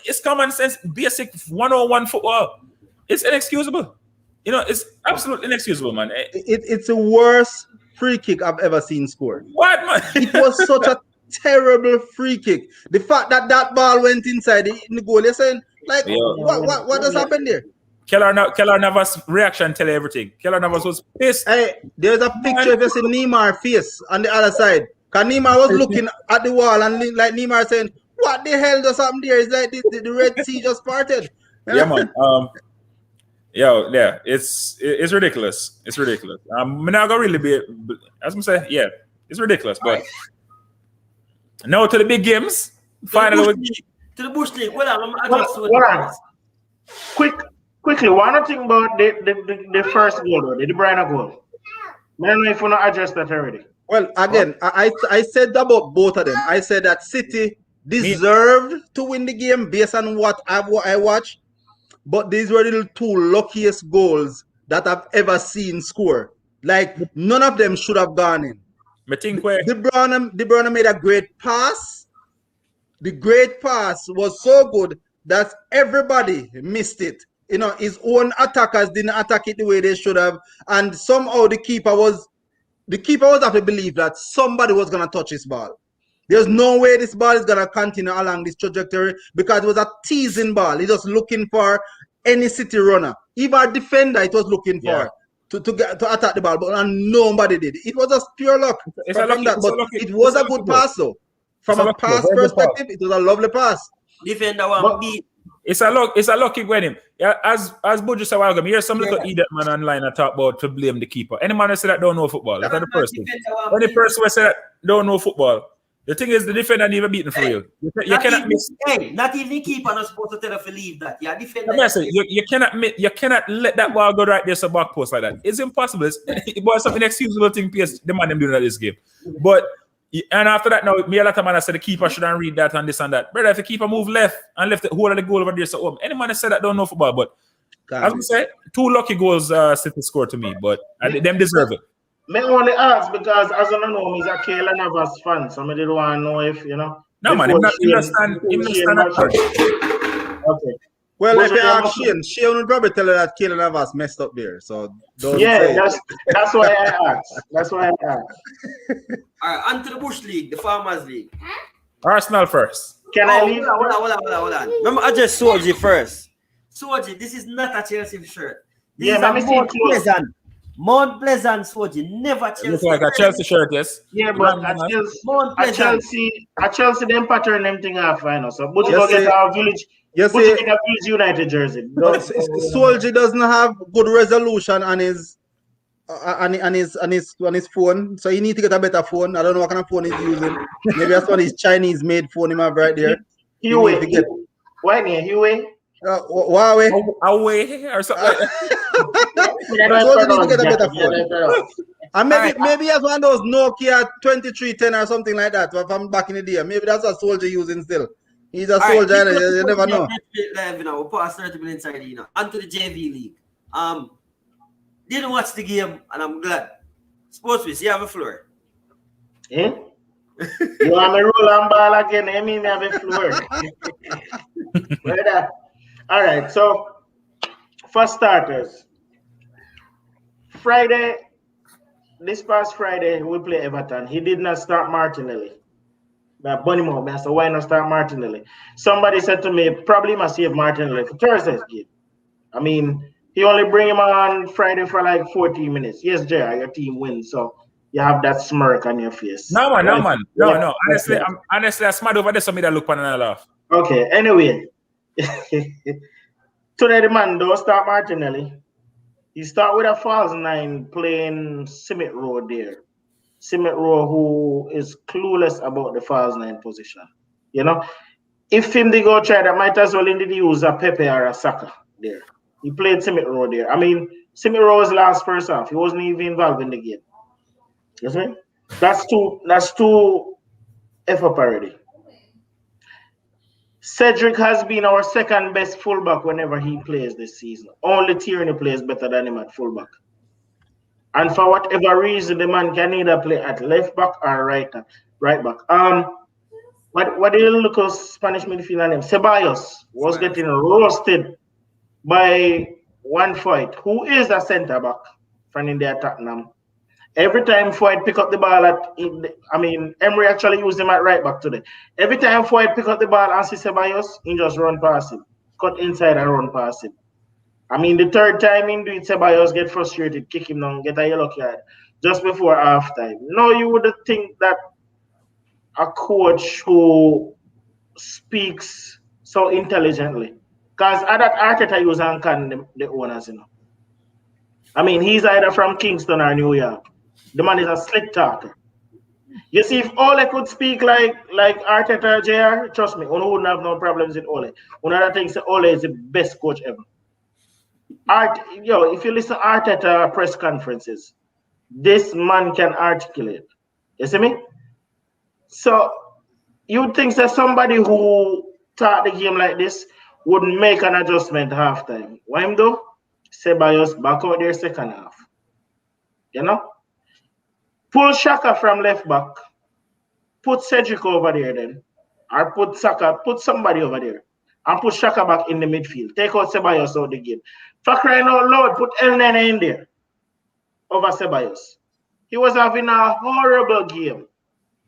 It's common sense, basic 101 football. It's inexcusable. It's absolutely inexcusable, man. It's the worst free kick I've ever seen scored. What, man? It was such a terrible free kick. The fact that ball went inside the goal, you're saying, like, what has happened there? Keller Navas' reaction tell everything. Keller Navas was pissed. Hey, there's a picture if you see Neymar's face on the other side. Because Neymar was looking at the wall and like Neymar saying, what the hell does happen there? It's like the Red Sea just parted. Yeah, man. It's ridiculous. It's ridiculous. I'm not gonna really be, as I say, yeah, it's ridiculous. But now to the big games. Finally, to the Bush League. Quickly, one thing about the first goal, the De Bruyne goal. I don't know if you not address that already. Well, again, I said about both of them. I said that City deserved to win the game based on what I watched, but these were the two luckiest goals that I've ever seen score. Like, none of them should have gone in. De Bruyne made a great pass. The great pass was so good that everybody missed it. His own attackers didn't attack it the way they should have, and somehow the keeper was have to believe that somebody was gonna touch his ball. There's no way this ball is gonna continue along this trajectory because it was a teasing ball. He was looking for any City runner, even a defender. It was looking for to attack the ball, but nobody did. It was just pure luck. It was a good pass though. From a pass perspective, it was a lovely pass. Defender one beat. It's a lucky winning. Yeah, as Buju said a while ago, me hear some little idiot man online that talk about to blame the keeper. Any man who say that don't know football, that's the first thing. Any person who say that don't know football, the thing is the defender never beaten for real. You cannot miss. Not even the keeper not supposed to tell us to leave that. Yeah, defender. You cannot let that ball go right there so back post like that. It's impossible. It was something inexcusable thing. PS the man them doing at this game, but. And after that, now me a lot of man said the keeper shouldn't read that and this and that. Brother, if the keeper move left and left the whole of the goal over there, so any man that said that don't know football. But as we say, two lucky goals City scored to me, but them deserve it. Me only ask because as I know, he's a Keylor Navas fan, so I didn't want to know if No man, him not stand Okay. Well, if you ask Shane will probably tell her that Keylor Navas messed up there. So don't say that's why I asked. That's why I asked. All right, on to the Bush League, the Farmers League. Arsenal first. Can I leave? Hold on. Remember, I just Soji first. Soji, this is not a Chelsea shirt. This is a Mount Pleasant Soji, never Chelsea. It looks like a Chelsea shirt, yes. Yeah, but a Chelsea them pattern them thing off, I know. So, but you go get our village. You see, get a Village United jersey. Soldier doesn't have good resolution on his phone, so he need to get a better phone. I don't know what kind of phone he's using. Maybe that's one his Chinese made phone he have right there. Huawei. Huawei. Huawei or something. Soldier need to get a better phone. And maybe he has one of those Nokia 2310 or something like that from back in the day. Maybe that's what Soldier using still. He's a soldier, you never know. We'll put a 30 minutes inside, onto the JV League. Didn't watch the game, and I'm glad. Sports, you have a floor. Eh? You want me roll and ball again? I mean, have a floor. All right, so for starters, this past Friday, we play Everton. He did not start Martinelli. So why not start Martinelli? Somebody said to me, probably must save Martinelli for Thursday's game. I mean, he only bring him on Friday for like 14 minutes. Yes, Jay, your team wins, so you have that smirk on your face. No, man. No. Honestly, I'm smart over there, so me that look and I laugh. Okay, anyway. Today, the man don't start Martinelli. He start with a false 9 playing Simit Road there. Simit Rowe, who is clueless about the false 9 position. If him they go try that, might as well indeed use a Pepe or a Saka there. He played Simit Rowe there. I mean, Simit Rowe was last first half. He wasn't even involved in the game. You see? That's too effort already. Cedric has been our second best fullback whenever he plays this season. Only Tierney plays better than him at fullback. And for whatever reason, the man can either play at left back or right back. What do you look at Spanish midfielder name? Ceballos was Ceballos. getting roasted by one fight. Who is a centre back from India Tottenham? Every time Foyt pick up the ball Emery actually used him at right back today. Every time Foyt pick up the ball and see Ceballos, he just run past him. Cut inside and run past him. I mean, the third time in do it, Ceballos get frustrated, kick him down, get a yellow card just before halftime. No, you would think that a coach who speaks so intelligently, because at that Arteta use and can the owners, I mean, he's either from Kingston or New York. The man is a slick talker. You see, if Ole could speak like Arteta JR, trust me, Ole wouldn't have no problems with Ole. One of the things Ole is the best coach ever. If you listen to Arteta press conferences, this man can articulate. You see me? So you'd think that somebody who taught the game like this would make an adjustment halftime. Why him though? Ceballos back out there second half. Pull Shaka from left back. Put Cedric over there then. Or put Saka, put somebody over there. And put Shaka back in the midfield. Take out Ceballos out the game. For crying out loud, put El Nene in there. Over Ceballos. He was having a horrible game.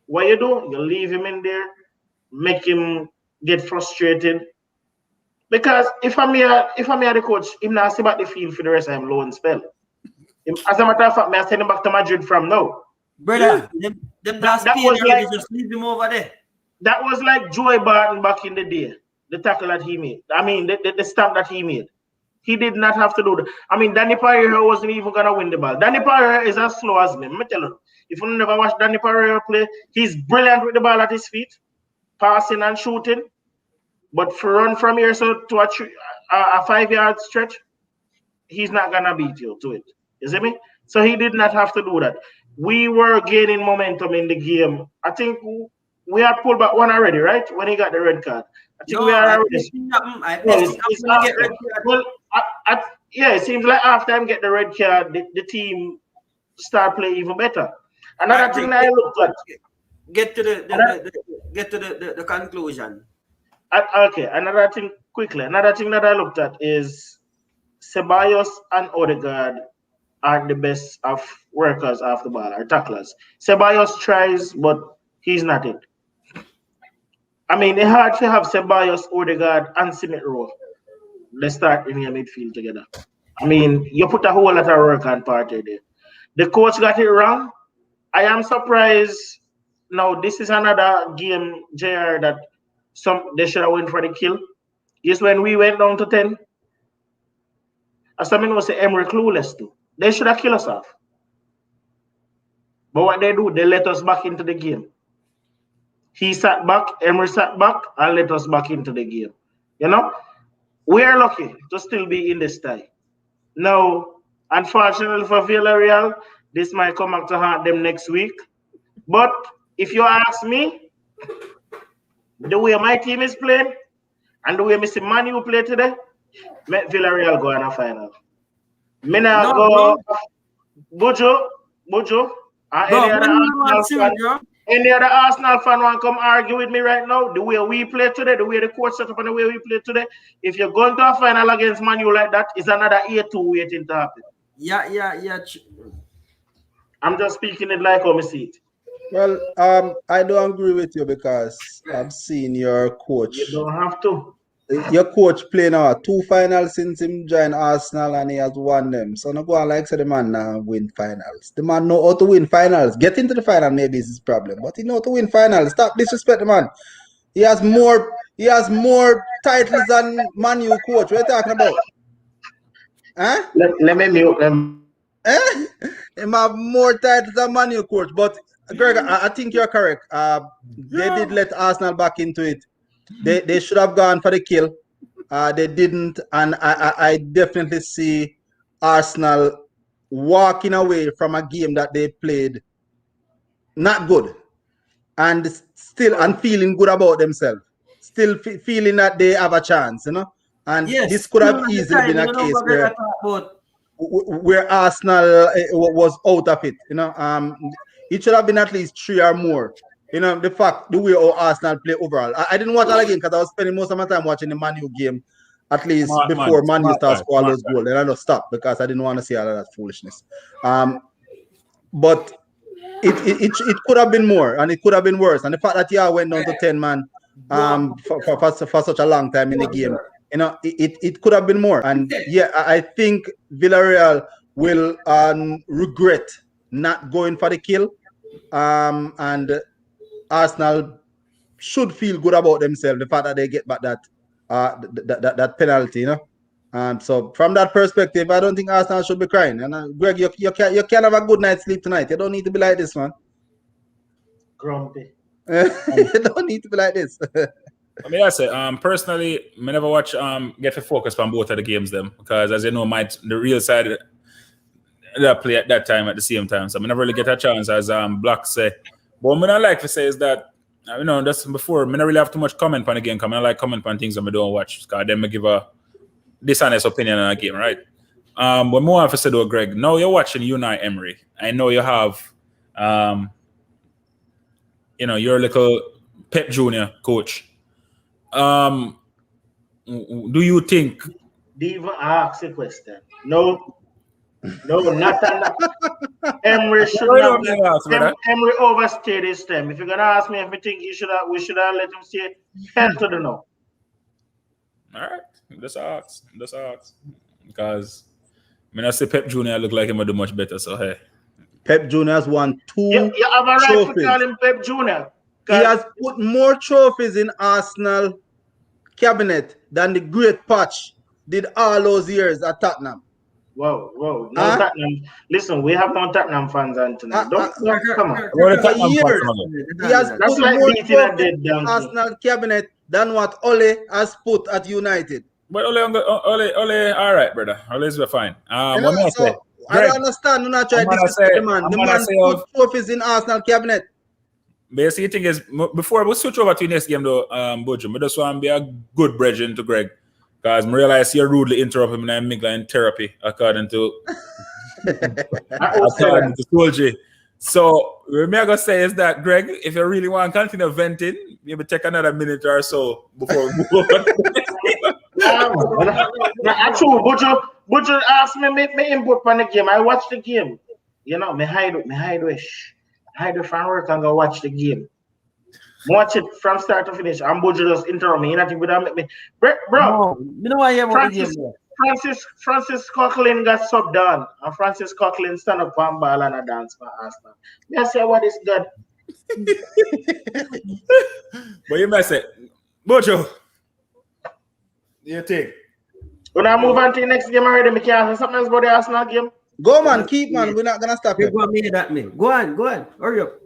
What you do? You leave him in there. Make him get frustrated. Because if I'm the coach, him not see back the field for the rest of him loan spell. As a matter of fact, I send him back to Madrid from now. Brother, that was like, just leave him over there. That was like Joey Barton back in the day. The tackle that he made. I mean, the stamp that he made. He did not have to do that. I mean, Danny Pereira wasn't even going to win the ball. Danny Pereira is as slow as me. Let me tell you. If you never watch Danny Pereira play, he's brilliant with the ball at his feet, passing and shooting. But for run from here to a 5-yard stretch, he's not going to beat you to it. You see me? So he did not have to do that. We were gaining momentum in the game. I think we had pulled back one already, right? When he got the red card. I think we are already. It seems like after him get the red card, the team start playing even better. Another thing that I looked at. Get to the conclusion. Okay, another thing that I looked at is Ceballos and Odegaard are the best of workers off the ball, or tacklers. Ceballos tries, but he's not it. I mean, it's hard to have Ceballos, Odegaard, and Smith Rowe. Let's start in your midfield together. I mean, you put a whole lot of work on Partey there. The coach got it wrong. I am surprised. Now, this is another game, JR, that they should have went for the kill. Yes, when we went down to 10, as someone was saying, Emery clueless too. They should have killed us off. But what they do, they let us back into the game. He sat back, Emery sat back, and let us back into the game. We are lucky to still be in this tie. Now, unfortunately for Villarreal, this might come back to haunt them next week. But if you ask me, the way my team is playing and the way Mr. Manu play today, make Villarreal go in a final. Me now go Bujo, any other Arsenal fan want to come argue with me right now? The way we play today, the way the coach set up and the way we play today, if you're going to a final against Manu like that, it's another A2 waiting to happen. Yeah. I'm just speaking it like how I see it. Well, I don't agree with you because I've seen your coach. You don't have to. Your coach play now 2 finals since him joined Arsenal and he has won them. So no go on like say the man now win finals. The man know how to win finals. Get into the final maybe is his problem, but he know how to win finals. Stop disrespect the man. He has more titles than Man U coach. What are you talking about? Huh? Let me mute them. He have more titles than Man U coach. But Greg, I think you're correct. They did let Arsenal back into it. They should have gone for the kill. They didn't, and I definitely see Arsenal walking away from a game that they played not good, and feeling good about themselves, still feeling that they have a chance, And this could have easily been a case where where Arsenal was out of it. It should have been at least 3 or more. The way how Arsenal play overall. I didn't watch all again because I was spending most of my time watching the Man U game, at least before Man U started scoring those goals. And I just stopped because I didn't want to see all of that foolishness. But it could have been more, and it could have been worse. And the fact that y'all went down to 10 man for such a long time in the game, it could have been more. And yeah, I think Villarreal will regret not going for the kill. And Arsenal should feel good about themselves, the fact that they get back that penalty, so from that perspective, I don't think Arsenal should be crying. And Greg, you can have a good night's sleep tonight. You don't need to be like this, man. Grumpy. You don't need to be like this. I mean, I say, personally, I never watch get to focus on both of the games them, because as you know, the real side that play at that time at the same time. So I never really get a chance, as Black say. But what I like to say is that, that's before, I don't really have too much comment on the game, because I like comment on things that I don't watch, because then I give a dishonest opinion on a game, right? But more have to say though, Greg, now you're watching Unai Emery. I know you have, your little Pep Jr. coach. Do you think? Do you even ask a question? No, not that. Emery should have. Emery overstayed his time. If you're gonna ask me if you think we should have let him stay, hell to the no. All right, let's ask. Because I say Pep Jr. look like him would do much better. So hey, Pep Jr. has won 2 you have a right trophies. to call him Pep Jr. He has put more trophies in Arsenal cabinet than the great Patch did all those years at Tottenham. Whoa. No Tottenham. Listen, we have no Tottenham fans on tonight. Don't come on. For years, he has put more trophies in Arsenal cabinet than what Ole has put at United. But Ole, all right, brother. Ole's fine. I don't understand. You're not trying to disrespect the man. The man put trophies in Arsenal cabinet. But you see, the thing is, before we switch over to the next game, though, Bojo, I just want to be a good brethren to Greg, because I realize you rudely interrupt him in Migla in therapy, according to Soldier. So, what I'm going to say is that, Greg, if you really want to continue venting, maybe take another minute or so before we move on. Actually, Bojo asked me input on the game. I watched the game. Me hide from work and go watch the game. Watch it from start to finish. And Bojo just interrupt me. You know what make me, bro. You know why you have the game? Francis Coughlin got subbed down, and Francis Coughlin stand up one ball and a dance for Arsenal. I say what is good. But you must say, Bojo, you think? When I move on to the next game already, I can't say something else about the Arsenal game. Go, man. Keep, man. We're not going to stop you. Go on. Hurry up.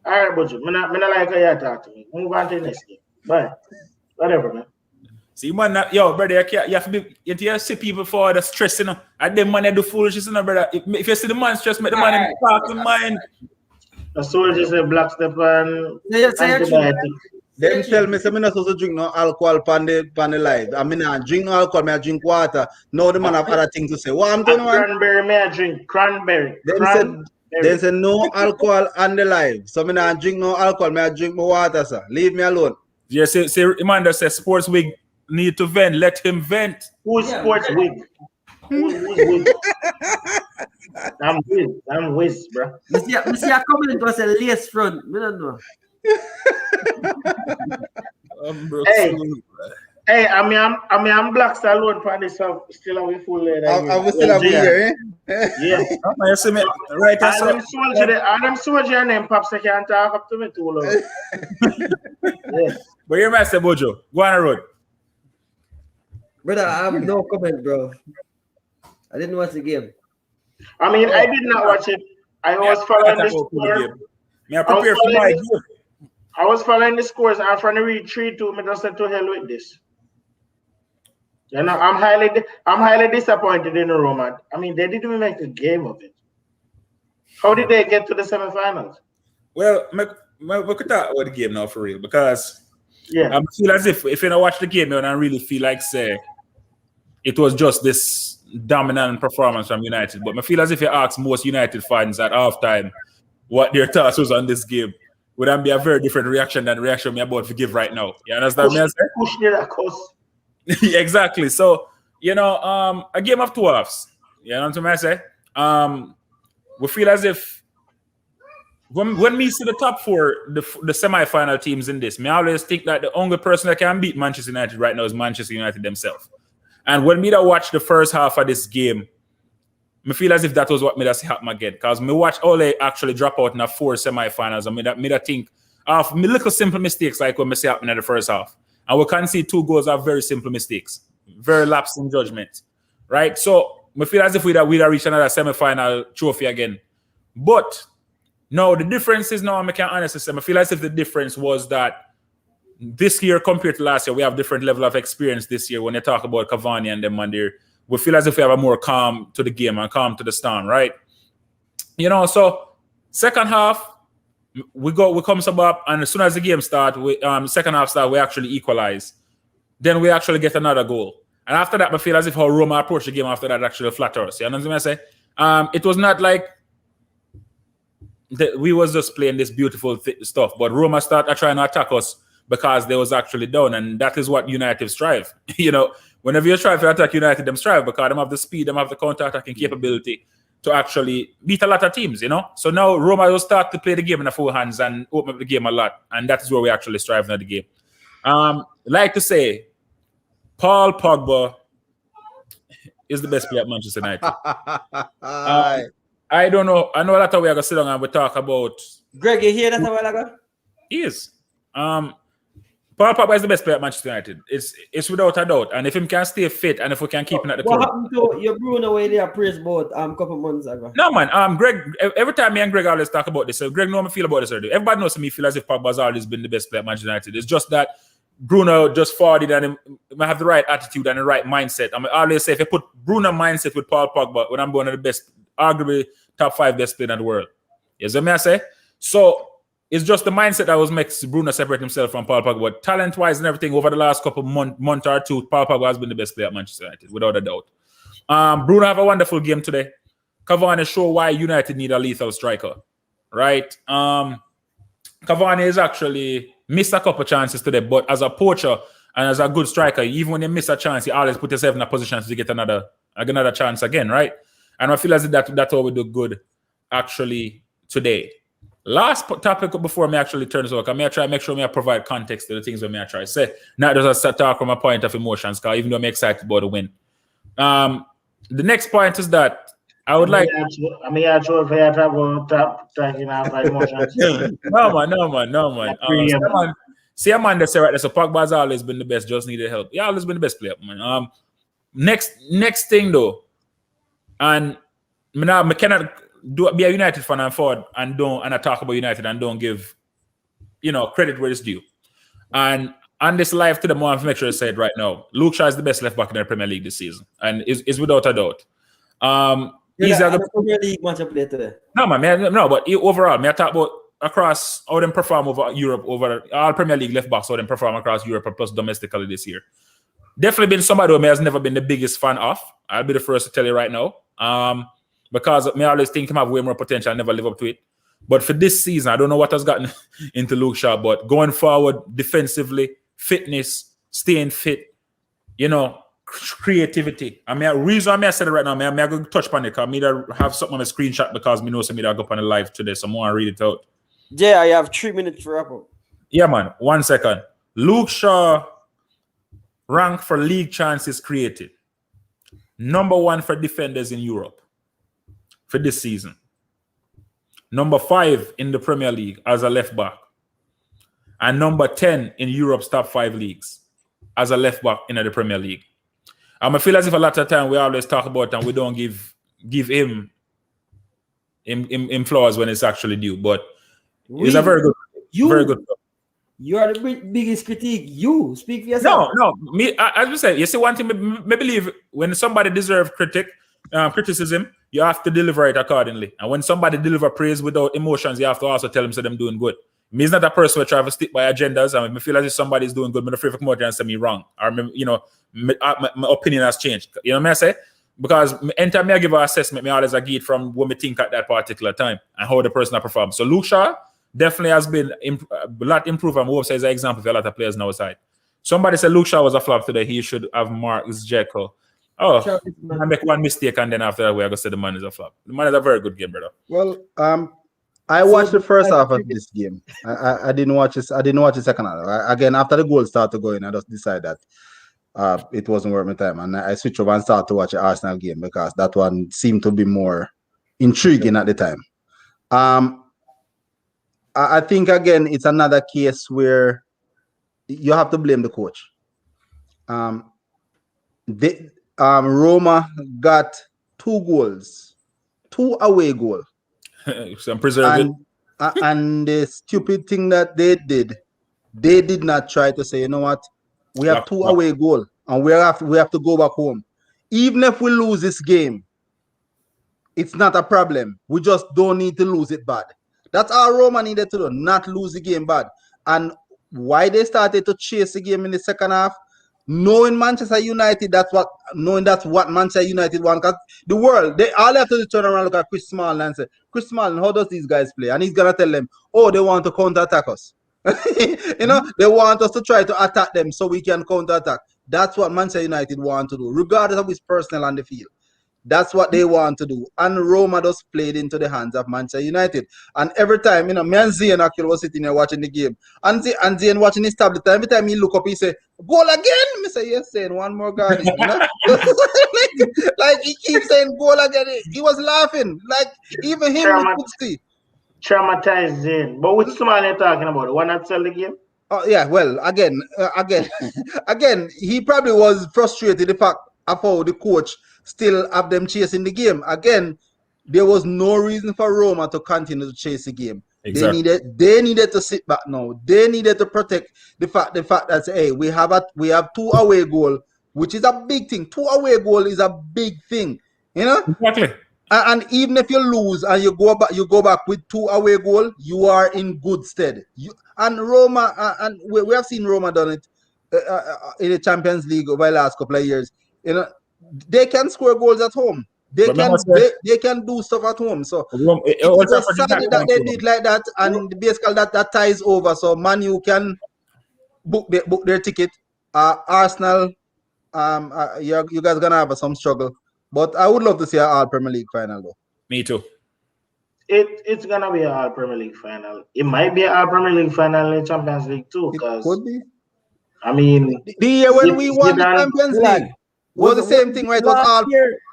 All right, Bojo. I'm not like how you talk to me. Move on to the next game. Bye. Whatever, man. See, man, brother, you have to be, you see people for the stress, And them man, they do foolishness, brother. If you see the man stress, make the man talk to mind. The soldier say black step and Them tell me, I'm not supposed to drink no alcohol on the live. I mean, I drink no alcohol, I drink water. No, the man have other things to say. What I'm doing, man? Cranberry, may I drink? Cranberry. They say no alcohol on the live. So I drink no alcohol, I drink my water, sir. Leave me alone. Yeah, say Amanda says Sports Wig need to vent. Let him vent. Who's Sports Wig? Who's Wig? I'm Wiz, bro. See, a comment was a lace front. I don't know. Hey, I'm Black Star alone for this still away full later. I was still away here, Yeah. You see me right all them soldier and them pops they can't talk up to me too long. Yeah. But you're Master Bojo. Go on the road. Brother, I have no comment, bro. I didn't watch the game. I mean, I did not watch it. I was following the score. I was following the scores, and from the read 3-2, I just said to hell with this. I'm highly disappointed in Roma. I mean, they didn't even make a game of it. How did they get to the semifinals? Well, we could talk about the game now for real, because I feel as if you don't watch the game, you don't really feel like say it was just this dominant performance from United. But I feel as if you ask most United fans at halftime what their thoughts was on this game, would that be a very different reaction than the reaction me about to give right now. You understand me? Push near that course. Exactly. So, a game of 2 halves. You know what I say? We feel as if when we see the top 4, the semi-final teams in this, I always think that the only person that can beat Manchester United right now is Manchester United themselves. And when me watch the first half of this game, I feel as if that was what made us happen again. Because me watch Ole actually drop out in the 4 semi-finals, and me think of me little simple mistakes like what me see happen in the first half. And we can see 2 goals are very simple mistakes, very lapse in judgment, right? So I feel as if we'd reached another semi-final trophy again. But no, the difference is now I can honestly say I feel as if the difference was that this year compared to last year, we have different level of experience this year when they talk about Cavani and them and we feel as if we have a more calm to the game and calm to the storm, right? So second half, we comes up, and as soon as the game starts, second half start, we actually equalize. Then we actually get another goal. And after that, I feel as if how Roma approached the game after that actually flatter us. You know what I say? It was not like we was just playing this beautiful stuff, but Roma started trying to attack us because they was actually down, and that is what United strive. Whenever you try to attack United, them strive because them have the speed, them have the counter-attacking capability to actually beat a lot of teams, So now Roma will start to play the game in the full hands and open up the game a lot, and that is where we actually strive in the game. Like to say, Paul Pogba is the best player at Manchester United. I don't know. I know a lot of we are going to sit down and we talk about. Greg, you hear that a while ago? He is. Paul Pogba is the best player at Manchester United. It's without a doubt. And if he can stay fit and if we can keep him at the club. What happened to your Bruno way there praise about a couple months ago? No, man. Greg, every time me and Greg always talk about this, so Greg know how I feel about this already. Everybody knows me feel as if Pogba has always been the best player at Manchester United. It's just that Bruno just forwarded and he have the right attitude and the right mindset. I always say if you put Bruno mindset with Paul Pogba, when I'm going to the best, arguably top 5 best player in the world. You see what I say? So it's just the mindset that was makes Bruno separate himself from Paul Pogba. But talent-wise and everything, over the last couple month or two, Paul Pogba has been the best player at Manchester United, without a doubt. Bruno have a wonderful game today. Cavani show why United need a lethal striker, right? Cavani is actually missed a couple chances today, but as a poacher and as a good striker, even when you miss a chance, you always put yourself in a position to get another chance again, right? And I feel as if that's how we do good actually today. Last topic before me actually turn this over, I may try to make sure I provide context to the things that I try to say. Not just a talk from a point of emotions, because even though I'm excited about the win. The next point is that I would like. No, man. See a man that say right there, so Pogba has always been the best, just needed help. Yeah, always been the best player, man. Next thing though, and I cannot be a United fan and forward and I talk about United and don't give credit where it's due. And on this live to the moment, to make sure I say it right now, Luke Shaw is the best left back in the Premier League this season, and is without a doubt. He's a Premier League match up later today. No, man, but overall, I talk about across how them perform over Europe, over all Premier League left backs, how them perform across Europe plus domestically this year. Definitely been somebody who has never been the biggest fan of. I'll be the first to tell you right now. Because I always think him have way more potential and never live up to it. But for this season, I don't know what has gotten into Luke Shaw, but going forward defensively, fitness, staying fit, creativity. Reason I said it right now, I go touch upon it because I have something on a screenshot because I know somebody that go up on the live today, so I'm going to read it out. Yeah, I have 3 minutes for wrap up. Yeah, man. 1 second. Luke Shaw ranked for league chances created. Number 1 for defenders in Europe for this season. Number 5 in the Premier League as a left back. And number 10 in Europe's top 5 leagues as a left back in the Premier League. I feel as if a lot of time we always talk about and we don't give him flowers when it's actually due. But he's a very good. You are the biggest critique. You speak for yourself. No. Me, as we said, you see one thing. Me believe when somebody deserves criticism, you have to deliver it accordingly. And when somebody deliver praise without emotions, you have to also tell them so them doing good. Me is not a person who try to stick by agendas. I feel as if somebody's doing good, but afraid to come out and say me wrong. Or, my opinion has changed. You know what I say? Because anytime I give an assessment, I always give it from what I think at that particular time and how the person performs. So Luke Shaw definitely has been a lot improved. And Wolf says an example for a lot of players now side. Somebody said Luke Shaw was a flop today. He should have Marcus Jekyll. Oh, I make one mistake and then after that, we're gonna say the man is a flop. The man is a very good game, brother. Well, I watched the first half of this game. I didn't watch this. I didn't watch the second half. Again, after the goal started going, I just decided that it wasn't worth my time, and I switched over and started to watch the Arsenal game because that one seemed to be more intriguing at the time. I think again it's another case where you have to blame the coach. Roma got 2 goals, 2 away goals. Some preserving. And the stupid thing that they did not try to say, you know what, we have 2 away goals and we have to go back home. Even if we lose this game, it's not a problem. We just don't need to lose it bad. That's all Roma needed to do, not lose the game bad. And why they started to chase the game in the second half, knowing Manchester United, that's what Manchester United want. Because the world, they all have to turn around and look at Chris Smalling and say, Chris Smalling, how does these guys play? And he's gonna tell them, oh, they want to counter-attack us. They want us to try to attack them so we can counter-attack. That's what Manchester United want to do, regardless of his personnel on the field. That's what they want to do. And Roma just played into the hands of Manchester United. And every time, me and Zane actually was sitting here watching the game. And Zane watching his tablet. Every time he look up, he say, goal again? Me say, yes, Zane, one more garden. like he keeps saying goal again. He was laughing. Like even him could see. Traumatized Zane. But which man are you talking about? The one that sell the game? Oh yeah, well, again, he probably was frustrated the fact of how the coach still have them chasing the game. Again, there was no reason for Roma to continue to chase the game. Exactly. They needed to sit back now. They needed to protect the fact that hey, we have 2 away goal, which is a big thing. 2 away goal is a big thing. Exactly. And even if you lose and you go back with 2 away goal, you are in good stead. And Roma, and we have seen Roma done it in the Champions League over the last couple of years. They can score goals at home. They can do stuff at home. So it was sad that they did like that, and basically that ties over. So Man U can book their ticket. Arsenal, you guys gonna have some struggle, but I would love to see an All Premier League final though. Me too. It's gonna be an All Premier League final. It might be an All Premier League final in Champions League too. It could be. I mean, the year when we won the Champions League. Was the same thing, right? It was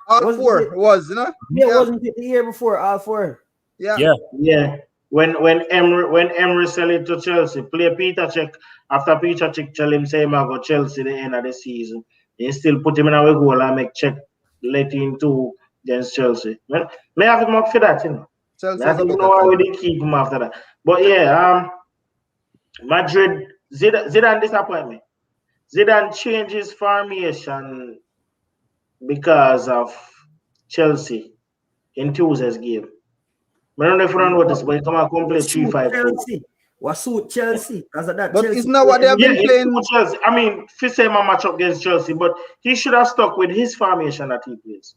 all 4. It was, wasn't it the year before all 4? Yeah. When Emery sell it to Chelsea, play Peter Cech. After Peter Cech tell him say I go Chelsea the end of the season, he still put him in a goal and make Cech let him 2 against Chelsea. Well, may have him up for that, Chelsea I don't know why we didn't keep him after that. But Madrid, Zidane disappoint me. Zidane changed his formation because of Chelsea in Tuesday's game. I don't know if you know this, but he come and play 3-5. What suit Chelsea? Because of that, but Chelsea isn't that what they have been playing? Chelsea. I mean, Fisema match up against Chelsea, but he should have stuck with his formation that he plays.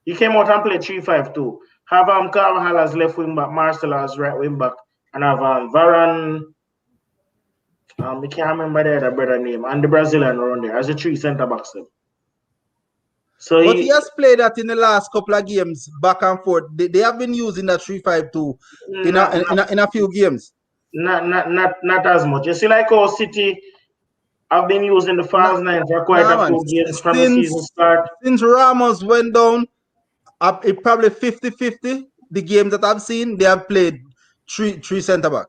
He came out and played 3-5-2. Have Carvajal as left wing back, Marcelo as right wing back, and have Varane. I can't remember the other brother name, and the Brazilian around there as the 3 centre backs. So he has played that in the last couple of games, back and forth. They have been using that 3-5-2 in a few games. Not as much. You see, like our City have been using the false 9 for quite a few games from the season start. Since Ramos went down, it probably 50-50. The games that I've seen, they have played three centre back.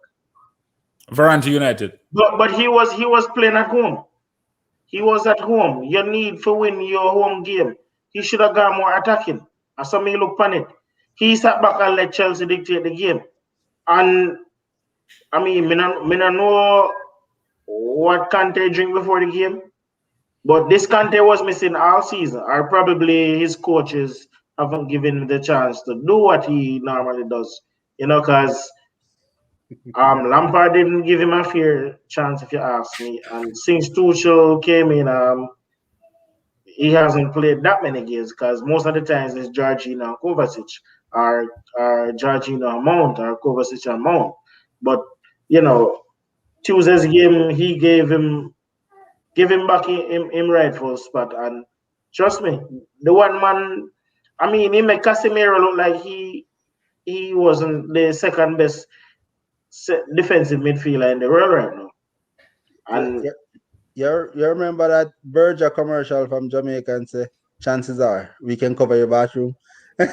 Varane to United. But he was playing at home. He was at home. You need to win your home game. He should have gone more attacking. And some may look panic. He sat back and let Chelsea dictate the game. And I mean, I don't know what Kante drink before the game, but this Kante was missing all season, or probably his coaches haven't given him the chance to do what he normally does. Because Lampard didn't give him a fair chance, if you ask me. And since Tuchel came in, he hasn't played that many games because most of the times it's Georgina and Kovacic, or Georgina and Mount, or Kovacic and Mount. But you know, Tuesday's game, he gave him back in rightful spot. And trust me, the one man, I mean, he made Casemiro look like he wasn't the second best defensive midfielder in the world right now. And you remember that Berger commercial from Jamaica and say, chances are we can cover your bathroom. You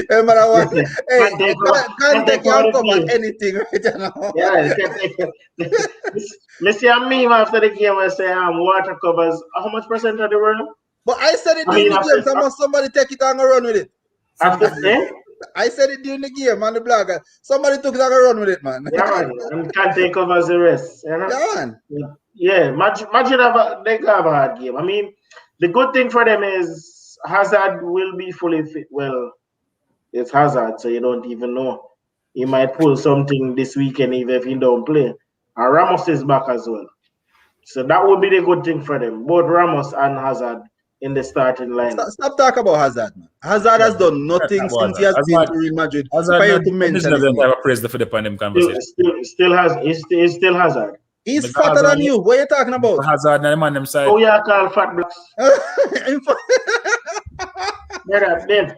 remember that one? Hey, Kante can cover anything right now. Yeah, me see a meme after the game where say water covers how much percent of the world? But I said it during the game, somebody take it and go run with it. After the I said it during the game on the blog. Somebody took it and go run with it, man. Yeah, man. And Kante covers the rest. You know? Yeah, man. Yeah, Madrid they have a hard game. I mean, the good thing for them is Hazard will be fully fit. Well, it's Hazard, so you don't even know. He might pull something this weekend even if he don't play. And Ramos is back as well. So that would be the good thing for them. Both Ramos and Hazard in the starting line. Stop talking about Hazard, man. Hazard has done nothing since he has been to Real Madrid. Hazard to mention it. Praise the for the pandemic conversation. He still Hazard. He's fatter than you. What are you talking about? Hazard and the man them side. Oh yeah, call fat blocks. Then.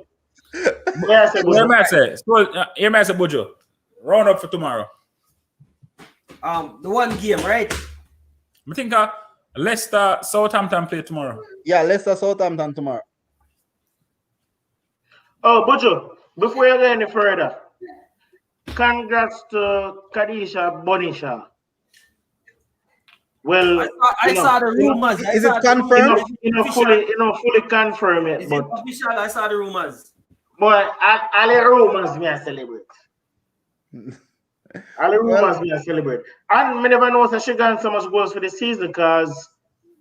Here may say, Bojo. Round up for tomorrow. The one game, right? I think Leicester Southampton play tomorrow. Yeah, Leicester Southampton tomorrow. Oh, Bojo, before you go any further, congrats to Kadisha Bonisha. Well, I saw the rumors. Is it confirmed? Fully confirmed yet. Is it official? I saw the rumors. But all the rumors me I celebrate. All the rumors me I celebrate. And me never know if she got so much goals for the season because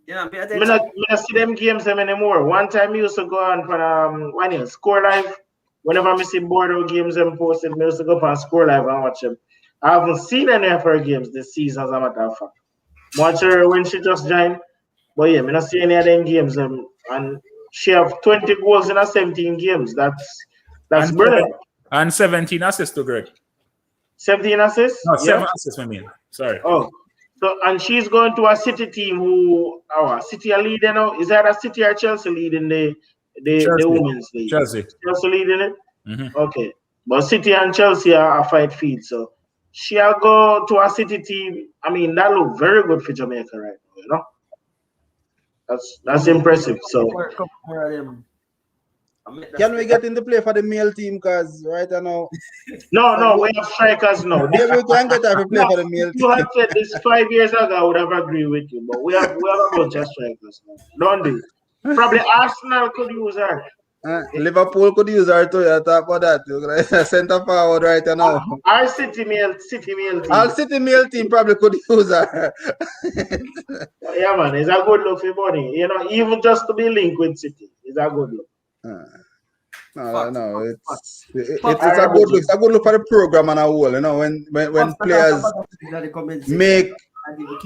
me not see them games anymore. One time I used to go on for Score Live. Whenever I see Bordeaux games them posted, I used to go on Score Live and watch them. I haven't seen any of her games this season as a matter of fact. Watch her when she just joined. But yeah, I not see any of them games. And she have 20 goals in her 17 games. That's brilliant. And 17 assists to Greg. 17 assists? No, 7 assists, I mean. Sorry. Oh. So and she's going to a City team who City are leading now. Is that a City or Chelsea leading the women's league? Chelsea leading it? Mm-hmm. Okay. But City and Chelsea are fight feed, so she'll go to a City team. I mean, that look very good for Jamaica right now, you know? That's impressive. So can we get into play for the male team? Because right now, no, we have strikers now. Yeah, we can get to play for the male team. You have said this 5 years ago, I would have agreed with you, but we have a bunch of strikers now. Don't do it. Probably Arsenal could use her. Liverpool could use her too. You talk about that. Center forward right now. Our City male team. Our City male team probably could use her. Yeah, man, it's a good look for money. You know, even just to be linked with City, it's a good look. No, it's a good look. It's a good look for the program and a whole. You know, when players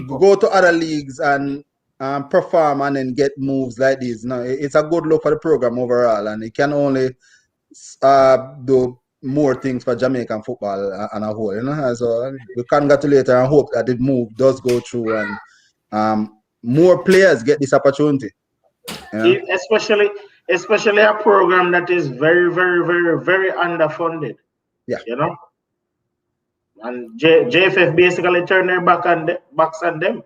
go to other leagues and perform and then get moves like this. No, it's a good look for the program overall, and it can only do more things for Jamaican football and a whole. You know, so we congratulate her and hope that the move does go through and more players get this opportunity. You know? Especially a program that is very, very, very, very underfunded. Yeah, you know, and JFF basically turned their backs on them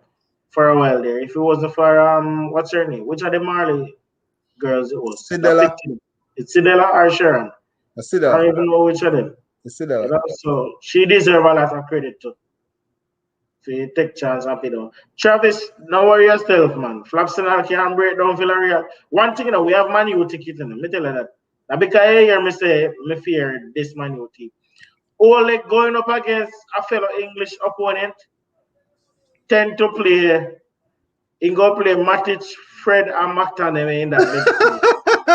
for a while there. If it wasn't for what's her name? Which of the Marley girls it was? Sidela. It's Sidela or Sharon? Sidela. I don't even know which of them. It's Sidela. You know? So she deserves a lot of credit too. So you take chance of it. Travis, don't worry yourself, man. Flapsonal can't break down Villarreal. One thing, we have Man U ticket in them. Me tell you that. Now because I hear me say, me fear this Man U team. Only going up against a fellow English opponent, tend to play. He go play Matic, Fred, and McTominay in that.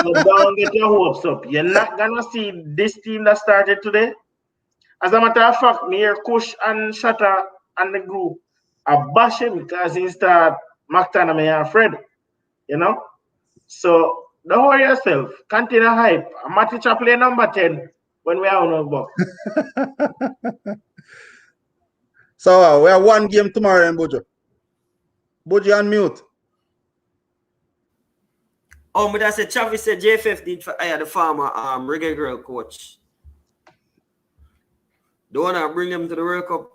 So don't get your hopes up. You're not gonna see this team that started today As a matter of fact, me hear Kush and Shatter and the group are bashing because he start McTominay and Fred, you know. So don't worry yourself. Continue hype. Matic play number 10 when we are on our box. So we have one game tomorrow in Bojo. Bojo on mute. Oh, but I said Chavis said JFF did hire the former reggae girl coach. Don't wanna bring him to the World Cup.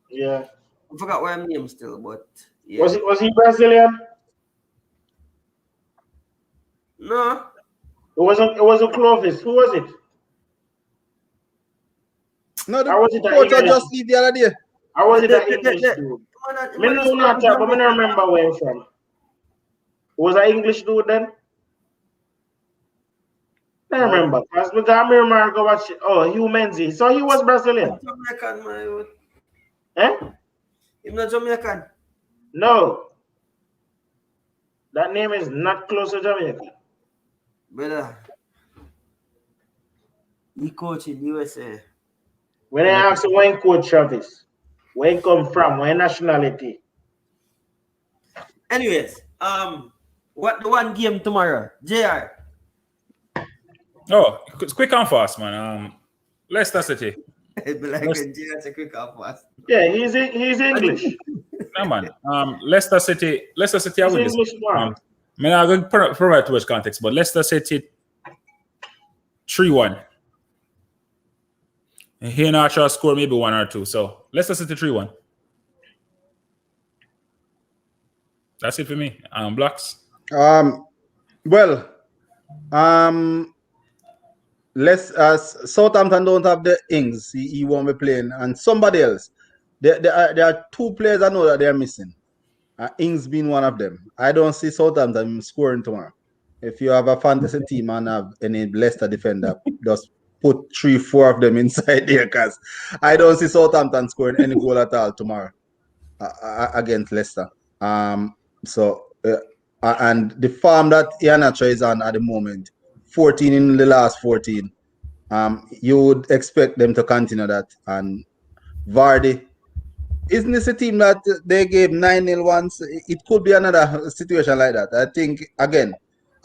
Yeah. I forgot what his name still, but yeah. Was he Brazilian? No. It wasn't Clovis. Who was it? No, the Or was it an coach English? just leave the other day. Or was it an The- English the- dude? Man, Me know not that, but me don't remember where I'm from. Was an English dude then? I don't remember. Because I remember go watch Hugh Menzies. So he was Brazilian. Jamaican, man. Eh? He's not Jamaican. No. That name is not close to Jamaica. Brother. He coach in USA. When I ask you when coach Travis, where he come from, where nationality? Anyways, what the one game tomorrow? JR. Oh, it's quick and fast, man. Leicester City. It'd be like when JR say quick and fast. Yeah, he's English. No, man. Leicester City, I He's win this. English man. I mean, I'm going to provide too much context, but Leicester City 3-1. And here now, I'll score maybe 1 or 2. So Leicester City 3-1. That's it for me. Blacks. Southampton don't have the Ings. He won't be playing, and somebody else. There are 2 players I know that they're missing. Ings being one of them. I don't see Southampton scoring tomorrow. If you have a fantasy team and have any Leicester defender, just put 3-4 of them inside there, because I don't see Southampton scoring any goal at all tomorrow against Leicester. And the form that Iheanacho is on at the moment, 14 in the last 14, you would expect them to continue that. And Vardy, isn't this a team that they gave 9-0 once? It could be another situation like that. I think, again,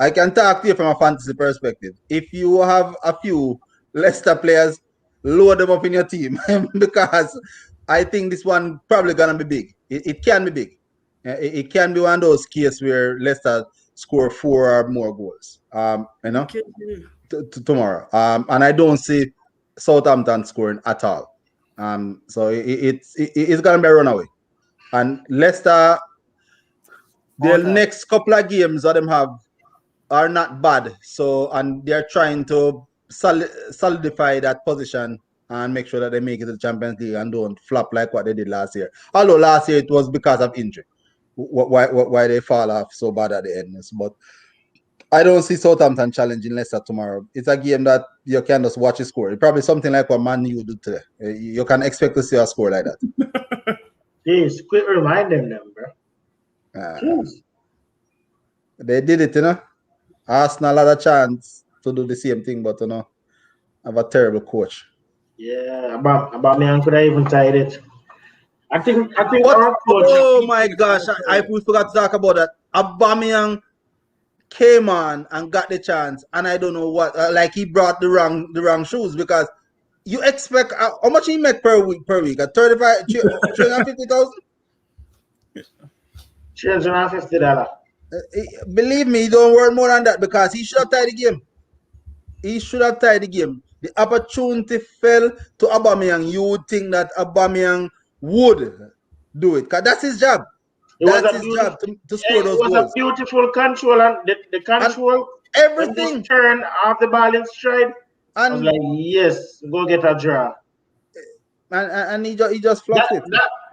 I can talk to you from a fantasy perspective. If you have a few Leicester players, load them up in your team because I think this one probably going to be big. It can be big. It can be one of those cases where Leicester score 4 or more goals, tomorrow. And I don't see Southampton scoring at all. So it's going to be a runaway. And Leicester, their next couple of games that them have are not bad. So, and they're trying to solidify that position and make sure that they make it to the Champions League and don't flop like what they did last year. Although last year it was because of injury. Why they fall off so bad at the end. But I don't see Southampton challenging Leicester tomorrow. It's a game that you can just watch a score. It's probably something like what Man U do today. You can expect to see a score like that. Jeez, quit reminding them, bro. They did it, Arsenal had a chance to do the same thing, but have a terrible coach. Yeah, about me, I could have even tied it. I think what? Our coach. Oh my gosh, I forgot to talk about that. Aubameyang came on and got the chance, and I don't know what, like he brought the wrong shoes, because you expect how much he make per week? 35, 350,000. $350. Believe me, he don't work more than that, because he should have tied the game. The opportunity fell to Aubameyang. You would think that Aubameyang would do it, because that's his job. That's his job to score those goals. It was a beautiful control, and the control, and everything. Turn off the ball in stride. And I was like, yes, go get a draw. And he just flopped it.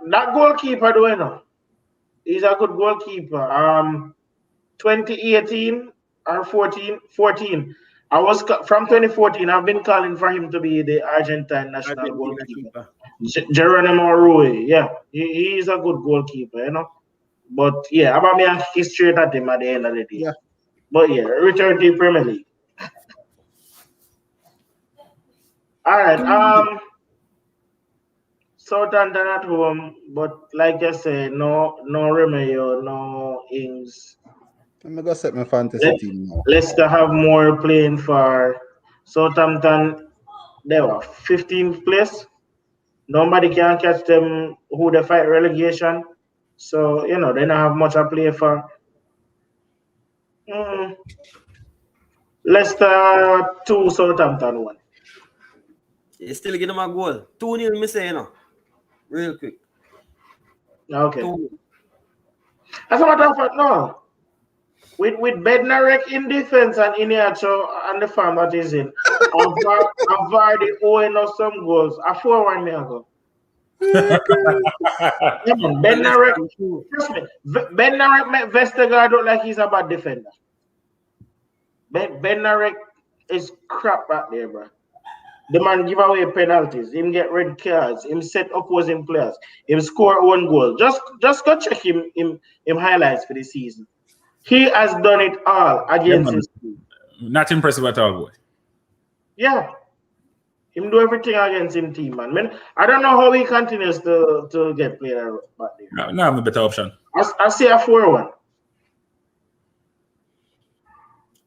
That goalkeeper, though, he's a good goalkeeper. 2018 or 14. I was from 2014. I've been calling for him to be the Argentine national goalkeeper. Geronimo Rui. Yeah, he's a good goalkeeper, But yeah, Aubameyang is straight at him at the end of the day. Yeah. But yeah, return to the Premier League. All right. Southampton at home, but like I said, no Romeo, no Ings. I'm gonna set my fantasy team now. Leicester have more playing for. Southampton. They were 15th place. Nobody can catch them who they fight relegation. So, they don't have much to play for. Leicester 2, Southampton 1. You still give them a goal. 2-0, me say, real quick. Okay. 2-0. As a matter of fact, no. With Bednarek in defense and Iniacho and the farm that is in, Vardy owing us some goals. A 4-1 me ago. Bednarek, trust me, Bednarek make Vestergaard look like he's a bad defender. Bednarek is crap back there, bro. The man give away penalties, him get red cards, him set opposing players, him score one goal. Just go check him highlights for the season. He has done it all against his team. Not impressive at all, boy. Yeah. Him do everything against him team, man. I don't know how he continues to get played back there. No, I'm a better option. I see a 4-1. All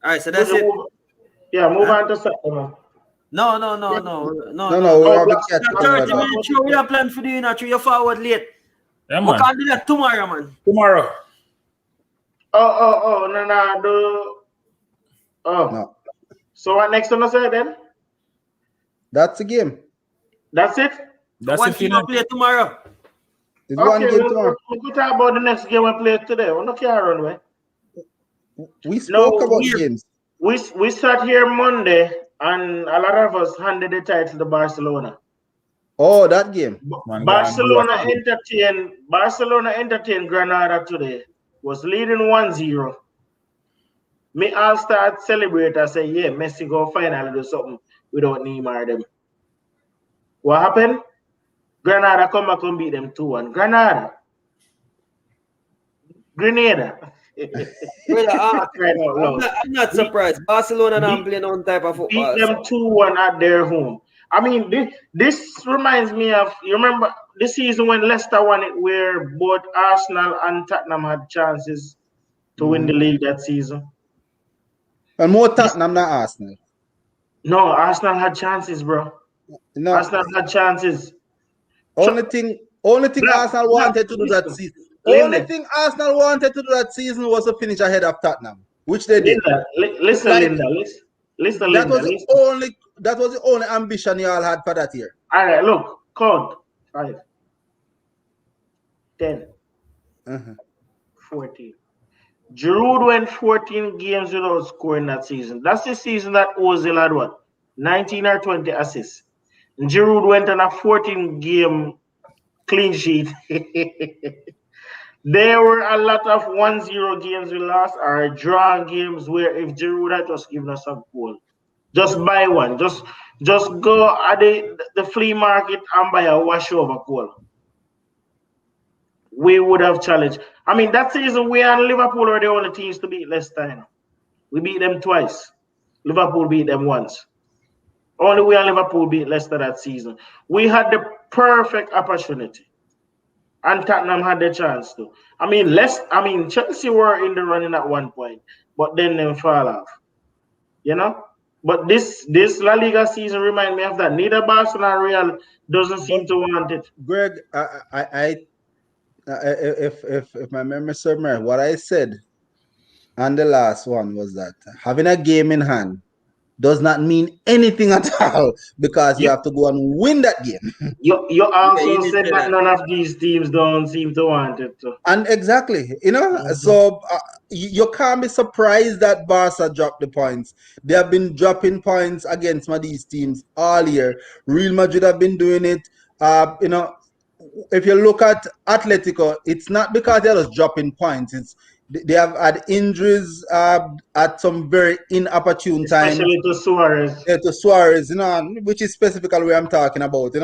right, so that's it. Move on to Saturday. No. We have to catch 30 minutes show. We are planning for doing that. You're forward late. Yeah, We man. can do that tomorrow, man. Tomorrow. No. So what next on the side then? That's the game. That's it? That's One if team you will play tomorrow. It's one game tomorrow. We could talk about the next game we play today. We're not care run way. We spoke about we- games. We start here Monday and a lot of us handed the title to Barcelona. Oh, that game. Man, Barcelona entertained Granada today. Was leading 1-0. Me all start celebrate. I say, yeah, Messi go finally do something without Neymar them. What happened? Granada come back and beat them 2-1. Granada. I'm not surprised. Barcelona don't play no type of football. Beat them 2-1 at their home. I mean, this reminds me of, you remember the season when Leicester won it, where both Arsenal and Tottenham had chances to win the league that season? And more Tottenham than Arsenal. No, Arsenal had chances, bro. No. Arsenal had chances. Only thing Arsenal wanted to do that season. Only thing Arsenal wanted to do that season was to finish ahead of Tottenham, which they did. Listen, Linda. That was the only ambition you all had for that year. All right, look, count 5, 10, 14. Giroud went 14 games without scoring that season. That's the season that Ozil had what? 19 or 20 assists. And Giroud went on a 14-game clean sheet. There were a lot of 1-0 games we lost, or draw games where if Giroud had just given us a goal, just buy one, just go at the flea market and buy a washover goal, we would have challenged. I mean, that season we and Liverpool are the only teams to beat Leicester. We beat them twice. Liverpool beat them once. Only we and Liverpool beat Leicester that season. We had the perfect opportunity. And Tottenham had the chance to. I mean, Chelsea were in the running at one point, but then they fall off. But this La Liga season remind me of that. Neither Barcelona or Real doesn't seem to want it. Greg, if my memory serves me, what I said on the last one was that having a game in hand does not mean anything at all, because you have to go and win that game. You also said that none of these teams don't seem to want it. And exactly, so you can't be surprised that Barca dropped the points. They have been dropping points against some of these teams all year. Real Madrid have been doing it. If you look at Atletico, it's not because they're just dropping points. They have had injuries at some very inopportune times. Especially to Suarez. Yeah, to Suarez, which is specifically what I'm talking about,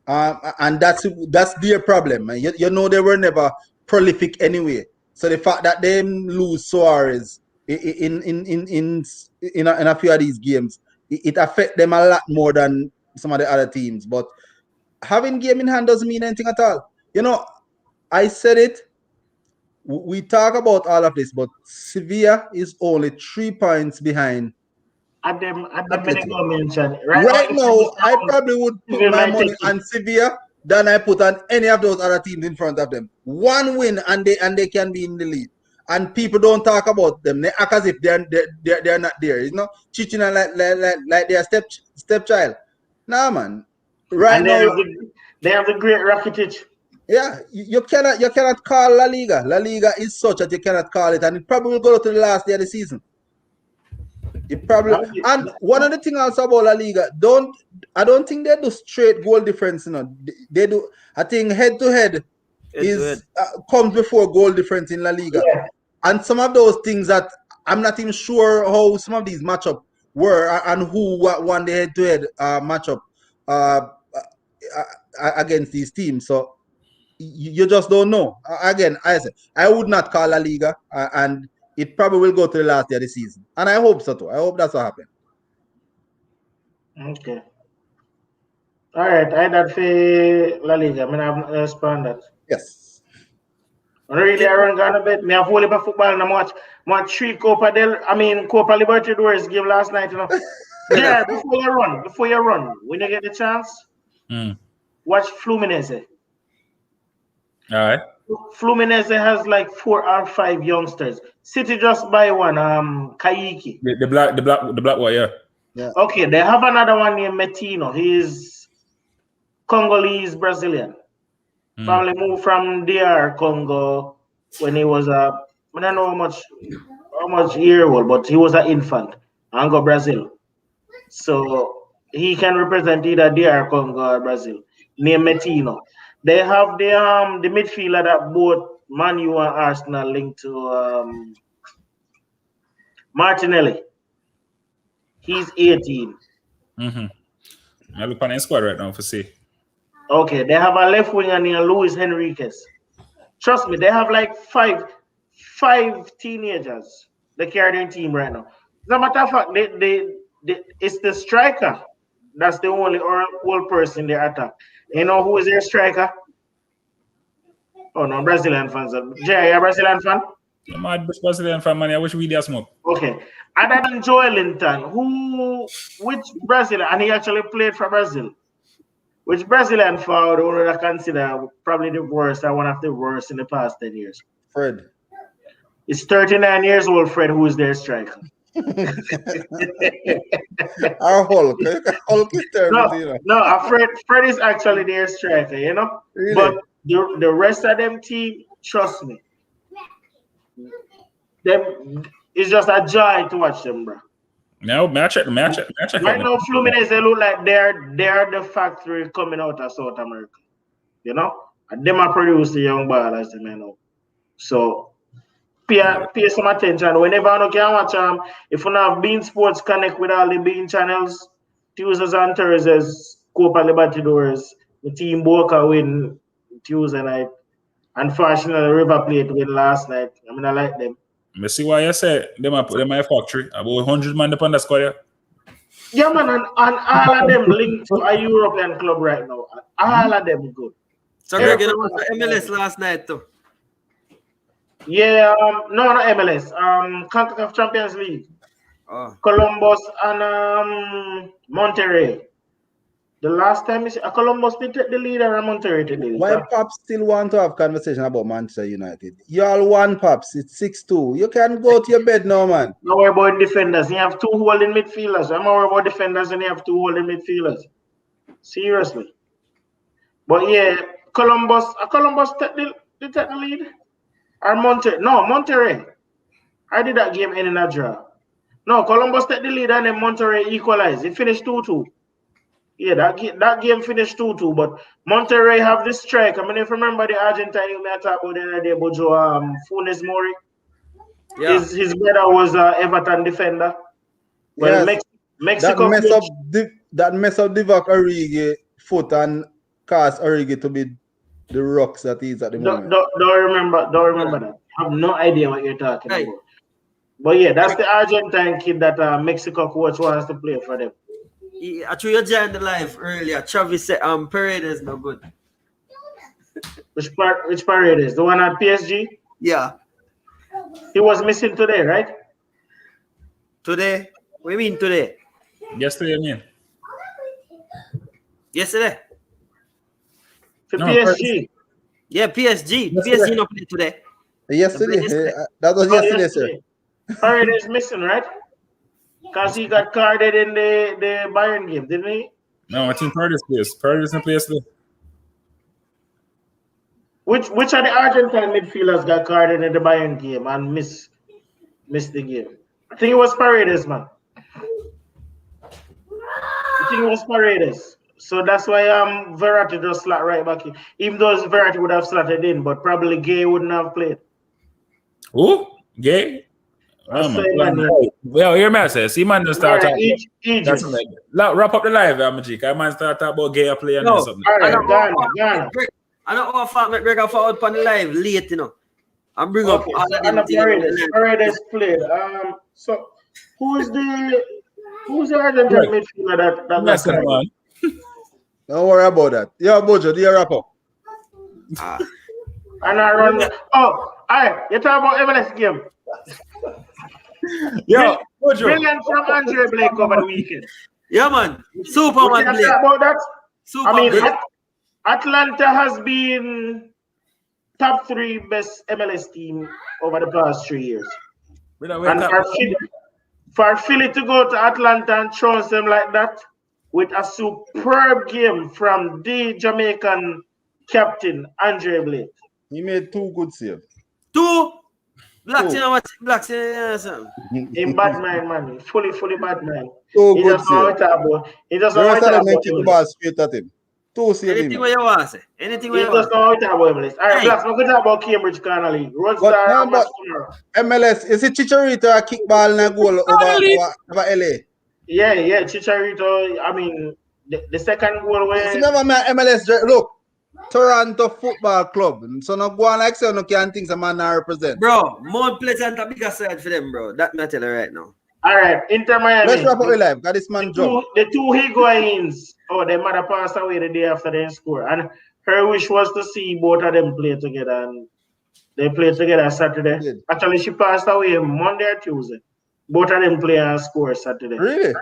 and that's their problem. They were never prolific anyway. So the fact that they lose Suarez in a few of these games, it affects them a lot more than some of the other teams. But having game in hand doesn't mean anything at all. You know, I said it. We talk about all of this, but Sevilla is only 3 points behind. At them many Atletico. go mention. Right if now, this I happens, probably would put Seville my might money take it. on Sevilla than I put on any of those other teams in front of them. One win and they can be in the lead. And people don't talk about them. They act as if they're not there. You know, cheating like their stepchild. Nah, man. Right And now, they have the great Rakitic. yeah, you cannot call La Liga. La Liga is such that you cannot call it, and it probably will go to the last day of the season. You probably and one of the things also about La Liga, I don't think they do straight goal difference. You know, they do. I think head to head is comes before goal difference in La Liga, and some of those things that I'm not even sure how some of these matchup were and who won the head to head matchup against these teams. So you just don't know. Again, I said I would not call La Liga, and it probably will go to the last day of the season. And I hope so too. I hope that's what happens. Okay. All right. I that for La Liga. I mean, I've responded. Yes. Really, I run gone a bit. Me have only for football and watch 3 Copa Libertadores game last night, you know. Yeah, before you run, when you get the chance, watch Fluminense. All right. Fluminense has like 4 or 5 youngsters. City just buy one, Kaiki. The black one, yeah. Yeah. Okay, they have another one named Metino. He's Congolese Brazilian. Probably moved from DR Congo when he was I don't know how much year old, but he was an infant and go Brazil. So he can represent either DR Congo or Brazil. Named Metino. They have the midfielder that both Man U and Arsenal linked to Martinelli. He's 18. I look on the squad right now for see. Okay, they have a left winger named Luis Henriquez. Trust me, they have like five teenagers that carry their team right now. As a matter of fact, it's the striker that's the only old person in their attack. You know who is their striker? Oh no, Brazilian fans. Jay, are you a Brazilian fan? I'm a Brazilian fan, man. I wish we did smoke. Okay. Other than Joel Linton, which Brazilian, and he actually played for Brazil. Which Brazilian forward would I consider probably the worst or one of the worst in the past 10 years? Fred. It's 39 years old Fred who is their striker. Our Hulk. Hulk is terrible. No, Fred is actually their striker, you know? Really? But the rest of them team, trust me, it's just a joy to watch them, bro. No, match it. Right now, Fluminense, they look like they're the factory coming out of South America. You know? And them are produce the young ballers, they may know. So pay some attention. Whenever you can watch if you have Bean Sports connect with all the Bean channels, Tuesdays and Thursdays, Copa Libertadores, the team Boca win Tuesday night. Unfortunately, River Plate win last night. I mean, I like them. I see why you say them are factory. About 100 man upon the squad. Yeah, man, and all of them linked to a European club right now. All of them good. So Greg, you know, MLS last night too. Yeah, no, not MLS. CONCACAF Champions League. Columbus and Monterrey. The last time Columbus did take the lead and Monterrey take the lead. Why Pops still want to have conversation about Manchester United? You all won, Pops. It's 6-2. You can go to your bed now, man. Don't worry about defenders. You have 2 holding midfielders. I'm not worried about defenders and you have 2 holding midfielders. Seriously. But yeah, Columbus take the lead. Or Monterrey. I did that game in a draw. No, Columbus take the lead and then Monterrey equalized. It finished 2-2. Yeah, that game finished 2-2, but Monterrey have this strike. I mean, if you remember the Argentine you may talk about the other day, Bojo Funes Mori. Yeah. His brother was Everton defender. Well, yes. Mexico that mess up Divock Origi foot and cast Origi to be the rocks that he is at the moment. Don't remember that. I have no idea what you're talking about. But yeah, that's the Argentine kid that Mexico coach wants to play for them. Actually, you joined the live earlier. Travis said Paredes no good. Which Paredes? The one at PSG? Yeah. He was missing today, right? Today? What do you mean today? Yesterday, I mean. Yesterday? For No, PSG. Yeah, PSG. Yesterday. PSG not play today. Yesterday. Yesterday. That was Oh, yesterday, sir. Paredes missing, right? Because he got carded in the Bayern game, didn't he? No, I think Paredes plays. Paredes in place today. Which of the Argentine midfielders got carded in the Bayern game and missed the game? I think it was Paredes, man. I think it was Paredes. So that's why Verratti just slot right back in. Even though Verratti would have slotted in, but probably Gay wouldn't have played. Who? Gay? That's man. so man. Well, hear me, I say. See, man, just start talking. Egypt. That's like, wrap up the live, Magic. I man start talking about Gay playing No. or something. All right, Ghana. I don't know if McGregor forward on the live late, you know. And bring up all of them things. Paredes played. So who's the Argentine midfielder that got Yes, carded? man. Don't worry about that. Yeah, Bojo, do your wrap up. And I run. All right. You talk about MLS game. Yo, Bojo. Brilliant from Andre Blake over the weekend. Yeah, man. Superman Can you Blake. talk about that? Superman Blake. Atlanta has been top 3 best MLS team over the past 3 years. And for Philly to go to Atlanta and trounce them like that with a superb game from the Jamaican captain, Andre Blake. He made 2 good saves. 2 blacks in our blacks in In bad mind, man. Fully bad mind. 2 He good just know saves. what about. He just The know rest what of them they kick the about. ball straight at him. 2 saves. anything where you want to say. Anything He where you just want. know what about. All right, Blacks, we're going to talk about Cambridge Corner League. Roadstar no, match but- tomorrow. MLS, is it Chicharito a kick ball and a goal over LA? Yeah, Chicharito. I mean, the second goal where. See, remember my MLS, look, Toronto Football Club. So no go on like so no can think some man represent. Bro, Mount Pleasant a bigger side for them, bro. That me tell you right now. All right, Inter Miami. Let's wrap up with live. Got this man job. The two Higuains. Oh, their mother passed away the day after they score, and her wish was to see both of them play together, and they played together Saturday. Good. Actually, she passed away Monday or Tuesday. Both of them play and score Saturday. Really?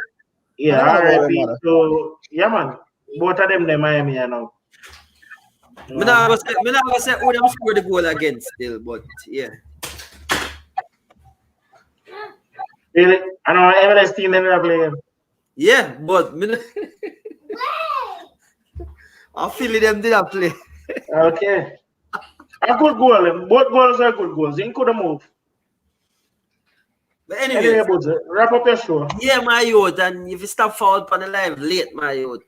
Yeah, I never know R.I.P. about So yeah, man. Both of them, they Miami, you know. Me not gonna say who them score the goal against still, but yeah. Really? I know MLS team ended up playing. Yeah, but I feel them did not play. Okay. A good goal. Both goals are good goals. He could have moved. But Anyway, anyway, Buju, wrap up your show. yeah, my youth, and if you stop forward on the live late, my youth.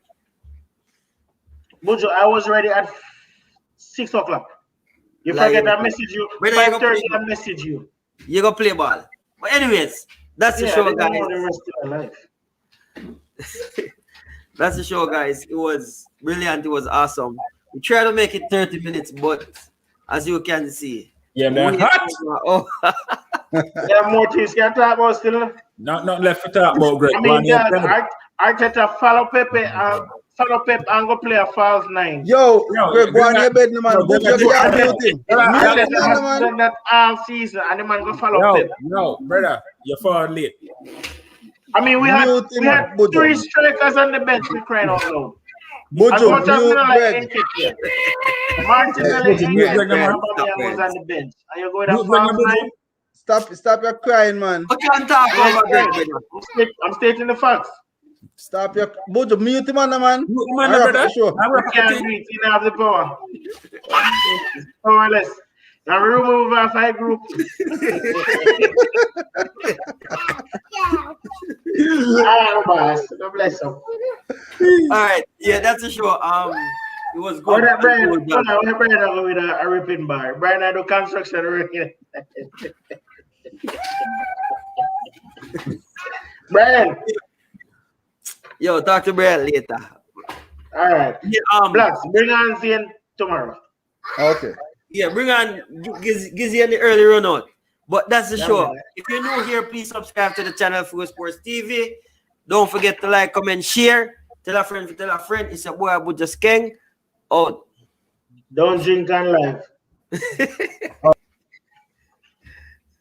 Buju, I was ready at 6 o'clock. You Like, forget I message you. when are you gonna 5:30 play? I message you. You go play ball. But anyways, that's the Yeah, show, they don't guys. know the rest of their life. That's the show, guys. It was brilliant. It was awesome. We tried to make it 30 minutes, but as you can see, Yeah, man. we- Hot. Oh, There are more things can talk about still. Not left to talk about, Greg. I mean, Arteta follow Pepe and go play a false 9. Yo, Yo, Greg, go on your bed, no, man. Yo, Book your Greg, damn mute him. Arteta Mute him, has man. done that all season, and the man go follow Pepe. No, brother. You're far late. I mean, we had Mute him, Buju. 3 strikers on the bench. We crying out loud. As Buju, much as we mute don't like Greg. Nketiah. Martinelli Buju, mute Greg, man. was on the bench. And you go with a Mute Greg, false Buju. 9? Stop your crying, man. I can't talk over Greg, brother. I'm stating the facts. Stop your Buju, mute him on the man. Mute him on All the right, brother. sure. I'm You rapping can't it. reach, you don't have the power. Powerless. Now remove our 5 group. Ah, boss. God bless you. All right, yeah, that's the show. It was Oh, good. that Brian, Good job. Brian go with a ripping bar. Brian, I do construction work. Brian, Yo, talk to Brad later. all right. Yeah, Blacks, bring on Zane tomorrow. Okay. yeah, bring on Gizzy in the early run out. But that's the Yeah, show. man. If you're new here, please subscribe to the channel Full Sports TV. Don't forget to like, comment, share. Tell a friend, tell a friend. It's a boy Abu Just King. Out. Don't drink and live.